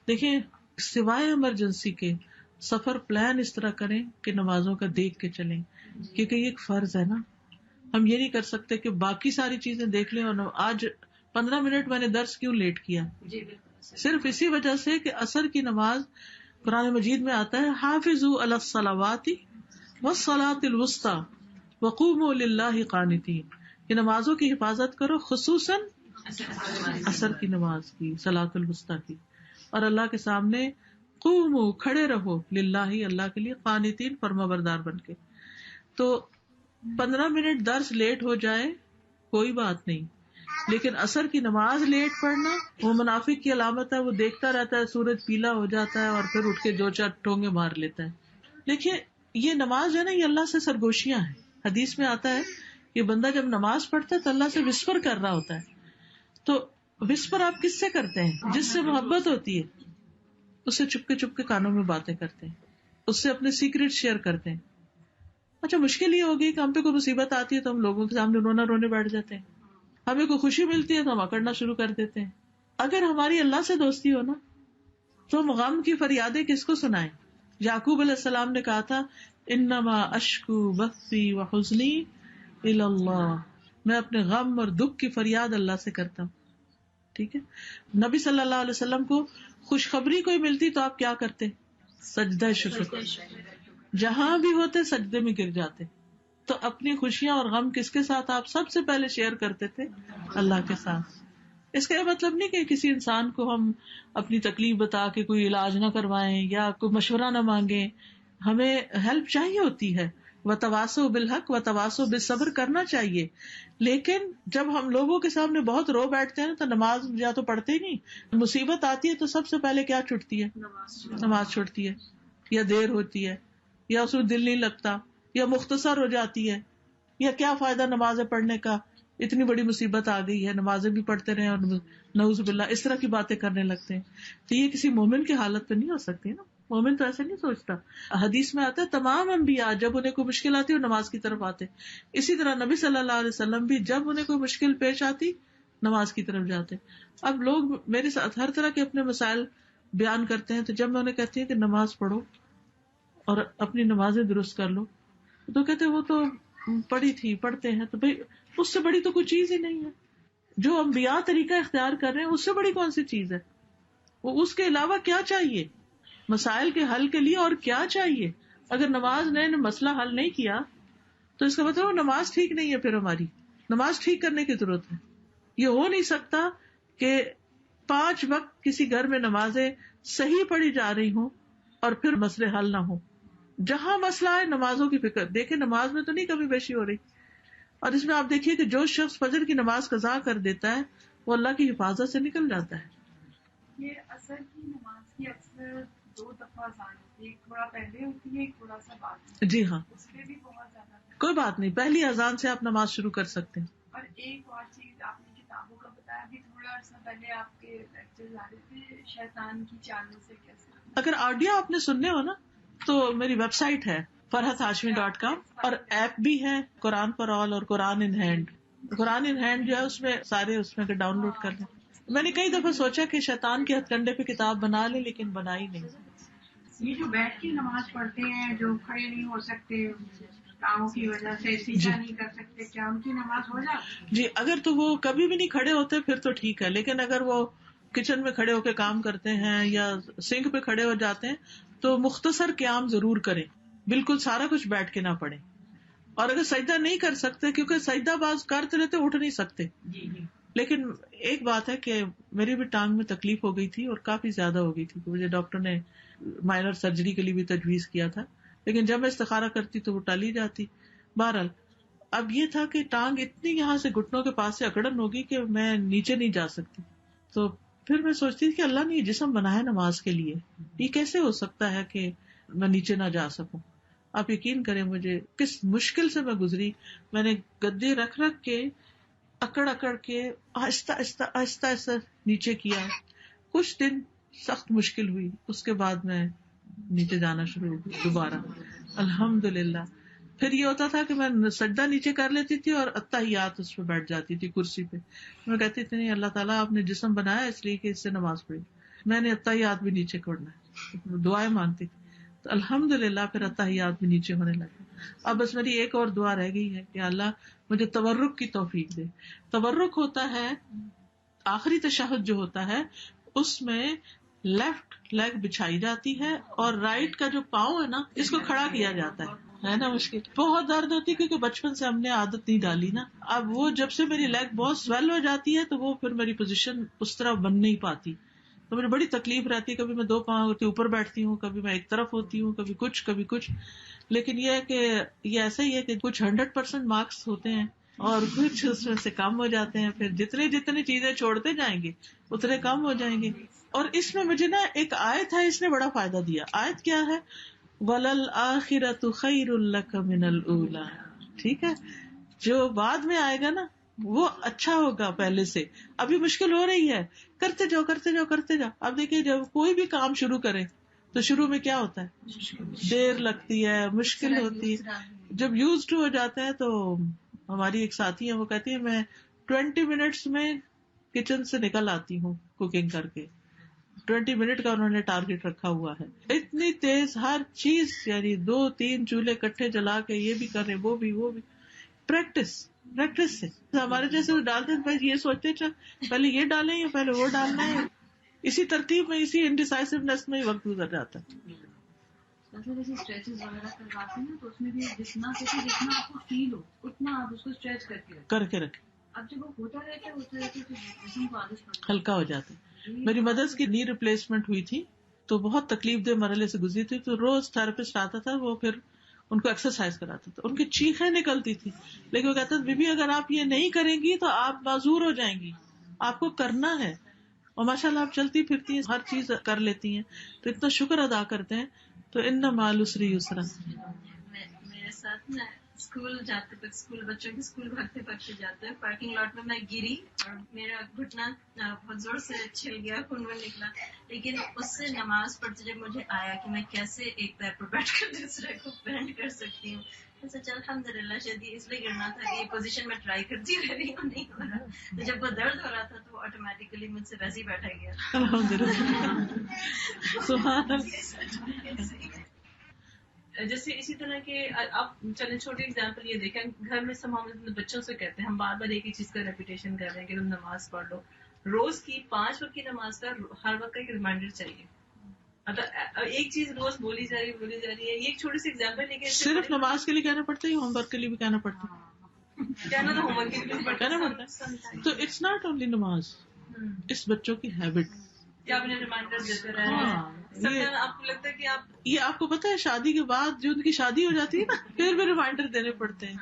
دیکھیں سوائے ایمرجنسی کے سفر پلان اس طرح کریں کہ نمازوں کا دیکھ کے چلیں, کیونکہ یہ ایک فرض ہے نا. ہم یہ نہیں کر سکتے کہ باقی ساری چیزیں دیکھ لیں اور آج 15 منٹ میں نے درس کیوں لیٹ کیا, صرف اسی وجہ سے کہ عصر کی نماز قرآن مجید میں آتا ہے حافظوا علی الصلوات والصلاۃ الوسطی وقوموا للہ قانتین, کہ نمازوں کی حفاظت کرو, خصوصاً عصر کی نماز کی, صلاۃ الوسطی کی, اور اللہ کے سامنے قوموا کھڑے رہو, للہ اللہ کے لیے, قانتین فرما بردار بن کے. تو 15 منٹ درس لیٹ ہو جائے کوئی بات نہیں, لیکن عصر کی نماز لیٹ پڑھنا وہ منافق کی علامت ہے. وہ دیکھتا رہتا ہے سورج پیلا ہو جاتا ہے اور پھر اٹھ کے 2-4 ٹونگے مار لیتا ہے. دیکھیے یہ نماز ہے نا, یہ اللہ سے سرگوشیاں ہیں. حدیث میں آتا ہے کہ بندہ جب نماز پڑھتا ہے تو اللہ سے وسپر کر رہا ہوتا ہے. تو وسپر آپ کس سے کرتے ہیں؟ جس سے محبت ہوتی ہے اس سے چپ کے کانوں میں باتیں کرتے ہیں, اس سے اپنے سیکریٹ شیئر کرتے ہیں. اچھا مشکل یہ ہوگی کہ ہم پہ کوئی مصیبت آتی ہے تو ہم لوگوں کے سامنے رونے بیٹھ جاتے ہیں, ہمیں کوئی خوشی ملتی ہے تو ہم اکڑنا شروع کر دیتے ہیں. اگر ہماری اللہ سے دوستی ہو نا تو ہم غم کی فریادیں کس کو سنائیں؟ یعقوب علیہ السلام نے کہا تھا انما اشکو بثی وحزنی الی اللہ, میں اپنے غم اور دکھ کی فریاد اللہ سے کرتا ہوں. ٹھیک ہے, نبی صلی اللہ علیہ وسلم کو خوشخبری کوئی ملتی تو آپ کیا کرتے؟ سجدہ شکر, جہاں بھی ہوتے سجدے میں گر جاتے. تو اپنی خوشیاں اور غم کس کے ساتھ آپ سب سے پہلے شیئر کرتے تھے؟ اللہ کے ساتھ. اس کا یہ مطلب نہیں کہ کسی انسان کو ہم اپنی تکلیف بتا کے کوئی علاج نہ کروائیں یا کوئی مشورہ نہ مانگیں. ہمیں ہیلپ چاہیے ہوتی ہے, وتواصوا بالحق وتواصوا بالصبر کرنا چاہیے. لیکن جب ہم لوگوں کے سامنے بہت رو بیٹھتے ہیں تو نماز یا تو پڑھتے ہی نہیں. مصیبت آتی ہے تو سب سے پہلے کیا چھوٹتی ہے؟ نماز چھوٹتی ہے, یا دیر ہوتی ہے, یا اس میں دل نہیں لگتا, یا مختصر ہو جاتی ہے, یا کیا فائدہ نمازیں پڑھنے کا, اتنی بڑی مصیبت آ گئی ہے, نمازیں بھی پڑھتے رہے اور نعوذ باللہ اس طرح کی باتیں کرنے لگتے ہیں. تو یہ کسی مومن کی حالت تو نہیں ہو سکتی نا. مومن تو ایسے نہیں سوچتا. حدیث میں آتا ہے تمام انبیاء جب انہیں کوئی مشکل آتی وہ نماز کی طرف آتے. اسی طرح نبی صلی اللہ علیہ وسلم بھی جب انہیں کوئی مشکل پیش آتی نماز کی طرف جاتے. اب لوگ میرے ساتھ ہر طرح کے اپنے مسائل بیان کرتے ہیں, تو جب میں انہیں کہتی ہوں کہ نماز پڑھو اور اپنی نمازیں درست کر لو تو کہتے وہ تو پڑھتے ہیں. تو بھائی اس سے بڑی تو کوئی چیز ہی نہیں ہے. جو انبیاء طریقہ اختیار کر رہے ہیں اس سے بڑی کون سی چیز ہے؟ وہ اس کے علاوہ کیا چاہیے مسائل کے حل کے لیے, اور کیا چاہیے؟ اگر نماز نے مسئلہ حل نہیں کیا تو اس کا مطلب نماز ٹھیک نہیں ہے. پھر ہماری نماز ٹھیک کرنے کی ضرورت ہے. یہ ہو نہیں سکتا کہ 5 وقت کسی گھر میں نمازیں صحیح پڑھی جا رہی ہوں اور پھر مسئلے حل نہ ہوں. جہاں مسئلہ ہے نمازوں کی فکر. دیکھیں نماز میں تو نہیں کمی بیشی ہو رہی, اور اس میں آپ دیکھیے کہ جو شخص فجر کی نماز قضا کر دیتا ہے وہ اللہ کی حفاظت سے نکل جاتا ہے.
یہ عصر کی نماز کی اکثر 2 دفعہ اذان ہوتی ہے, ایک تھوڑا پہلے ہوتی ہے, ایک تھوڑا سا بعد.
جی ہاں,
اس میں بھی بہت زیادہ
کوئی بات نہیں, پہلی اذان سے آپ نماز شروع کر سکتے ہیں.
اور ایک اور چیز آپ نے کتابوں کا بتایا بھی, تھوڑا عرصہ پہلے آپ کے لیکچر آ رہے تھے شیطان کی چالوں سے کیسے.
اگر آڈیو آپ نے سننے ہو نا تو میری ویب سائٹ ہے farhathashmi.com, اور ایپ بھی ہے قرآن فار آل اور قرآن in hand. Quran in hand جو ہے اس میں سارے اس میں ڈاؤن لوڈ کر لیں. میں نے کئی دفعہ سوچا کہ شیطان کے ہتھ کنڈے پہ کتاب بنا لیں, لیکن بنائی نہیں.
یہ جو بیٹھ کے نماز پڑھتے ہیں, جو کھڑے نہیں ہو سکتے کاموں کی وجہ سے, سیدھا نہیں کر سکتے, کیا ان کی نماز ہو جاتی؟
جی اگر تو وہ کبھی بھی نہیں کھڑے ہوتے پھر تو ٹھیک ہے, لیکن اگر وہ کچن میں کھڑے ہو کے کام کرتے ہیں یا سنک پہ کھڑے ہو جاتے ہیں تو مختصر قیام ضرور کریں, بالکل سارا کچھ بیٹھ کے نہ پڑھیں. اور اگر سجدہ نہیں کر سکتے، کیونکہ سجدہ باز کرتے رہتے اٹھ نہیں سکتے. لیکن ایک بات ہے کہ میری بھی ٹانگ میں تکلیف ہو گئی تھی اور کافی زیادہ ہو گئی تھی، مجھے ڈاکٹر نے مائنر سرجری کے لیے بھی تجویز کیا تھا، لیکن جب میں استخارہ کرتی تو وہ ٹالی جاتی. بہرحال اب یہ تھا کہ ٹانگ اتنی یہاں سے گھٹنوں کے پاس سے اکڑن ہوگی کہ میں نیچے نہیں جا سکتی. تو پھر میں سوچتی تھی کہ اللہ نے یہ جسم بنایا نماز کے لیے، یہ کیسے ہو سکتا ہے کہ میں نیچے نہ جا سکوں. آپ یقین کریں مجھے کس مشکل سے میں گزری. میں نے گدے رکھ کے اکڑ کے آہستہ آہستہ آہستہ آہستہ نیچے کیا. کچھ دن سخت مشکل ہوئی، اس کے بعد میں نیچے جانا شروع ہو گئی دوبارہ الحمدللہ. پھر یہ ہوتا تھا کہ میں سجدہ نیچے کر لیتی تھی اور اتحیات اس پہ بیٹھ جاتی تھی کرسی پہ. میں کہتی تھی نہیں اللہ تعالیٰ آپ نے جسم بنایا اس لیے کہ اس سے نماز پڑھی، میں نے اتحیات بھی نیچے کرنا ہے، دعائیں مانگتی تھی. تو الحمدللہ پھر اتحیات بھی نیچے ہونے لگے. اب بس میری ایک اور دعا رہ گئی ہے کہ اللہ مجھے تورک کی توفیق دے. تورک ہوتا ہے آخری تشہد جو ہوتا ہے اس میں لیفٹ لیگ بچھائی جاتی ہے اور رائٹ کا جو پاؤں ہے نا اس کو کھڑا کیا جاتا ہے نا. مشکل بہت درد ہوتی کیونکہ بچپن سے ہم نے عادت نہیں ڈالی نا. اب وہ جب سے میری لیگ بہت سویل ہو جاتی ہے تو وہ پھر میری پوزیشن اس طرح بن نہیں پاتی، تو مجھے بڑی تکلیف رہتی ہے. کبھی میں دو پاؤں کے اوپر بیٹھتی ہوں، کبھی میں ایک طرف ہوتی ہوں، کبھی کچھ. لیکن یہ ہے کہ یہ ایسا ہی ہے کہ کچھ 100% مارکس ہوتے ہیں اور کچھ اس میں سے کم ہو جاتے ہیں. پھر جتنی چیزیں چھوڑتے جائیں گے اتنے کم ہو جائیں گے. اور اس میں مجھے نا ایک آیت ہے، اس نے بڑا فائدہ دیا. آیت کیا ہے؟ وَلَلْآخِرَةُ خَيْرٌ لَكَ مِنَ الْأُولَىٰ. ٹھیک ہے، جو بعد میں آئے گا نا وہ اچھا ہوگا پہلے سے. ابھی مشکل ہو رہی ہے، کرتے جاؤ. اب دیکھیے جب کوئی بھی کام شروع کرے تو شروع میں کیا ہوتا ہے؟ دیر لگتی ہے، مشکل ہوتی ہے. جب یوز ٹو ہو جاتا ہے تو ہماری ایک ساتھی ہے وہ کہتی ہے میں 20 منٹس میں کچن سے نکل آتی ہوں کوکنگ کر کے. 20 منٹ کا انہوں نے ٹارگیٹ رکھا ہوا ہے. اتنی تیز ہر چیز، یعنی 2-3 چولہے کٹھے جلا کے یہ بھی کر رہے وہ بھی. پریکٹس سے ہمارے جیسے ڈالتے ہیں یہ سوچتے پہلے یہ ڈالیں یا پہلے وہ ڈالنا ہے. اسی ترتیب میں اسی انڈیسائسونیس میں ہی وقت گزر جاتا ہے.
جیسے اسٹریچز وغیرہ کرواتے ہیں تو اس میں بھی جتنا آپ کو فیل ہو اتنا آپ اس کو اسٹریچ کر کے
رکھیں.
اب جب وہ ہوتا رہتا ہے تو جسم کو عادت
ہلکا ہو جاتا ہے. میری مدرس کی نی ریپلیسمنٹ ہوئی تھی تو بہت تکلیف دہ مرحلے سے گزری تھی. تو روز تھراپسٹ آتا تھا، وہ پھر ان کو ایکسرسائز کراتا تھا. ان کی چیخیں نکلتی تھی لیکن وہ کہتا بی بی اگر آپ یہ نہیں کریں گی تو آپ معذور ہو جائیں گی، آپ کو کرنا ہے. اور ماشاء اللہ آپ چلتی پھرتی ہیں، ہر چیز کر لیتی ہیں تو اتنا شکر ادا کرتے ہیں. تو ان مع العسر یسرا.
میرے ساتھ نا اسکول جاتے تک بچوں کے اسکول بھاگتے جاتے ہیں، پارکنگ لاٹ میں گری اور میرا گھٹنا بہت زور سے چھل گیا، خون نکلا. لیکن اس سے نماز پڑھتے جب مجھے آیا کہ میں کیسے ایک پیر پر بیٹھ کر دوسرے کو بینڈ کر سکتی ہوں، سچ الحمدللہ شاید اس لیے گرنا تھا کہ یہ پوزیشن میں ٹرائی کرتی رہ رہی ہوں، نہیں ہو رہا. تو جب وہ درد ہو رہا تھا تو وہ آٹومیٹیکلی مجھ سے ویسے ہی بیٹھا گیا.
الحمدللہ سبحان اللہ.
جیسے اسی طرح کے آپ چلیں چھوٹی اگزامپل یہ دیکھیں، گھر میں سب ہم بچوں سے کہتے ہیں، ہم بار بار ایک ہی چیز کا ریپیٹیشن کر رہے ہیں کہ تم نماز پڑھ لو. روز کی 5 وقت کی نماز کا ہر وقت کا ایک ریمائنڈر چاہیے. ایک چیز روز بولی جا رہی ہے. یہ ایک چھوٹی سی ایگزامپل ہے کہ
صرف نماز کے لیے کہنا پڑتا ہے، ہوم ورک کے لیے بھی کہنا پڑتا ہے.
کہنا تو ہوم ورک کے لیے
کہنا پڑتا ہے. تو اٹس ناٹ اونلی نماز، اس بچوں کی ہیبٹ
کیا آپ نے ریمائنڈر دیتے رہے. آپ کو لگتا ہے کہ
یہ آپ کو پتا ہے شادی کے بعد جو ان کی شادی ہو جاتی ہے نا پھر بھی ریمائنڈر دینے پڑتے ہیں.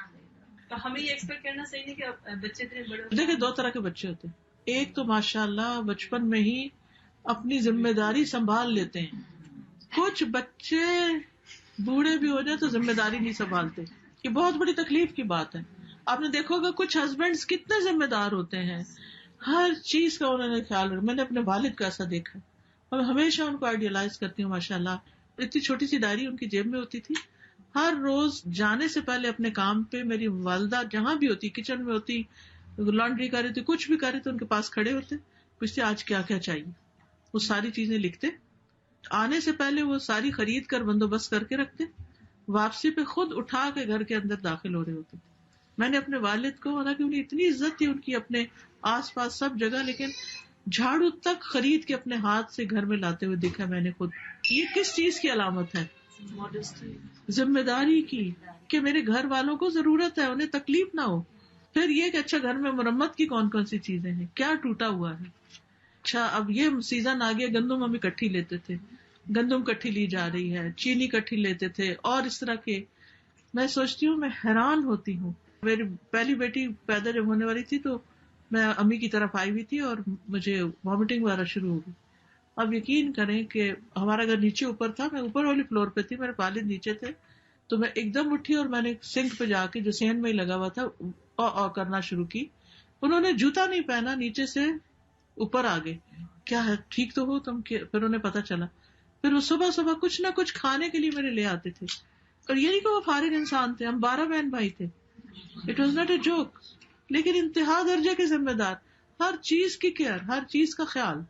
تو ہمیں یہ ایکسپیکٹ کرنا صحیح نہیں کہ بچے اتنے بڑے.
دیکھیں 2 طرح کے بچے ہوتے ہیں. ایک تو ماشاء اللہ بچپن میں ہی اپنی ذمہ داری سنبھال لیتے ہیں. کچھ بچے بوڑھے بھی ہو جائے تو ذمہ داری نہیں سنبھالتے. یہ بہت بڑی تکلیف کی بات ہے. آپ نے دیکھو گا کچھ ہسبینڈز کتنے ذمہ دار ہوتے ہیں، ہر چیز کا انہوں نے خیال رکھا. میں نے اپنے والد کا ایسا دیکھا اور ہمیشہ ان کو آئیڈیلائز کرتی ہوں. ماشاء اللہ اتنی چھوٹی سی ڈائری ان کی جیب میں ہوتی تھی. ہر روز جانے سے پہلے اپنے کام پہ میری والدہ جہاں بھی ہوتی، کچن میں ہوتی، لانڈری کر رہی تھی، کچھ بھی کر رہی تھی، ان کے پاس کھڑے ہوتے، پوچھتے آج کیا کیا چاہیے. وہ ساری چیزیں لکھتے، آنے سے پہلے وہ ساری خرید کر بندوبست کر کے رکھتے، واپسی پہ خود اٹھا کے گھر کے اندر داخل ہو رہے ہوتے. میں نے اپنے والد کو، حالانکہ انہیں اتنی عزت تھی ان کی اپنے آس پاس سب جگہ، لیکن جھاڑو تک خرید کے اپنے ہاتھ سے گھر میں لاتے ہوئے دیکھا میں نے خود. یہ کس چیز کی علامت ہے؟ ذمہ داری کی، کہ میرے گھر والوں کو ضرورت ہے، انہیں تکلیف نہ ہو. پھر یہ کہ اچھا گھر میں مرمت کی کون کون سی چیزیں ہیں، کیا ٹوٹا ہوا ہے. اچھا اب یہ سیزن آ گیا، گندم ہم اکٹھی لیتے تھے، گندم کٹھی لی جا رہی ہے، چینی کٹھی لیتے تھے، اور اس طرح کے. میں سوچتی ہوں، میں حیران ہوتی ہوں. میری پہلی بیٹی پیدا جب ہونے والی تھی تو میں امی کی طرف آئی ہوئی تھی اور مجھے وامٹنگ وغیرہ شروع ہو گئی. اب یقین کریں کہ ہمارا گھر نیچے اوپر تھا، میں اوپر والی فلور پہ تھی، میرے والد نیچے تھے. تو میں ایک دم اٹھی اور میں نے سنک پہ جا کے جو سین میں ہی لگا ہوا تھا کرنا شروع کی. انہوں نے جوتا نہیں پہنا، نیچے سے اوپر آ گئے. کیا ہے، ٹھیک تو ہو تم؟ پھر انہیں پتا چلا. پھر وہ صبح صبح کچھ نہ کچھ کھانے کے لیے میرے لے آتے تھے. اور یہ نہیں کہ وہ فارغ انسان تھے، ہم 12 بہن بھائی تھے. It was not a joke. لیکن انتہا درجے کے ذمہ دار، ہر چیز کی کیئر، ہر چیز کا خیال.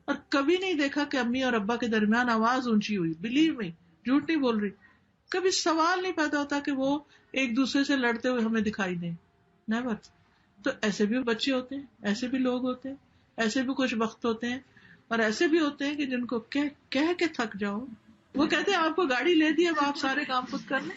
اور کبھی نہیں دیکھا کہ امی اور ابا کے درمیان آواز اونچی ہوئی. بلیو می، جھوٹ نہیں بول رہی. کبھی سوال نہیں پیدا ہوتا کہ وہ ایک دوسرے سے لڑتے ہوئے ہمیں دکھائی دیں. نیور. تو ایسے بھی بچے ہوتے ہیں، ایسے بھی لوگ ہوتے ہیں، ایسے بھی کچھ وقت ہوتے ہیں، اور ایسے بھی ہوتے ہیں کہ جن کو کہہ کے تھک جاؤ. وہ کہتے ہیں آپ کو گاڑی لے دی، اب آپ سارے کام خود کر لیں،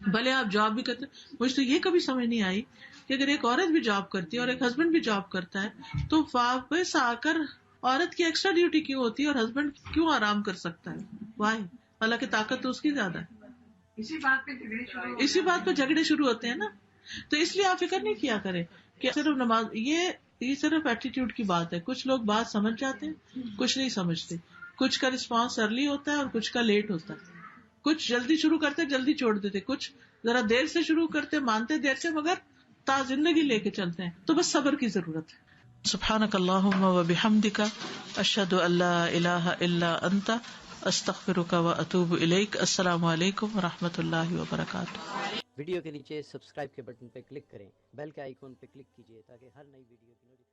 بھلے آپ جاب بھی کرتے. مجھے تو یہ کبھی سمجھ نہیں آئی کہ اگر ایک عورت بھی جاب کرتی ہے اور ایک ہسبینڈ بھی جاب کرتا ہے تو واپس آ کر عورت کی ایکسٹرا ڈیوٹی کیوں ہوتی ہے اور ہسبینڈ کیوں آرام کر سکتا ہے؟ وائی؟ حالانکہ طاقت تو اس کی زیادہ ہے.
اسی بات پہ
جھگڑے شروع ہوتے ہیں نا. تو اس لیے آپ فکر نہیں کیا کریں کہ صرف نماز، یہ صرف ایٹیٹیوڈ کی بات ہے. کچھ لوگ بات سمجھ جاتے ہیں، کچھ نہیں سمجھتے. کچھ کا رسپانس ارلی ہوتا ہے اور کچھ کا لیٹ ہوتا ہے. کچھ جلدی شروع کرتے جلدی چھوڑ دیتے، کچھ ذرا دیر سے شروع کرتے، مانتے دیر سے، مگر تا زندگی لے کے چلتے ہیں. تو بس صبر کی ضرورت ہے. سبحانک اللہم و بحمدک، اشہد ان لا الہ الا انت، استغفرک و اتوب الیک. السلام علیکم و رحمۃ اللہ وبرکاتہ.
ویڈیو کے نیچے سبسکرائب کے بٹن پہ کلک کریں، بیل کے آئیکن پہ کلک کیجیے تاکہ ہر نئی ویڈیو کی نوٹیفکیشن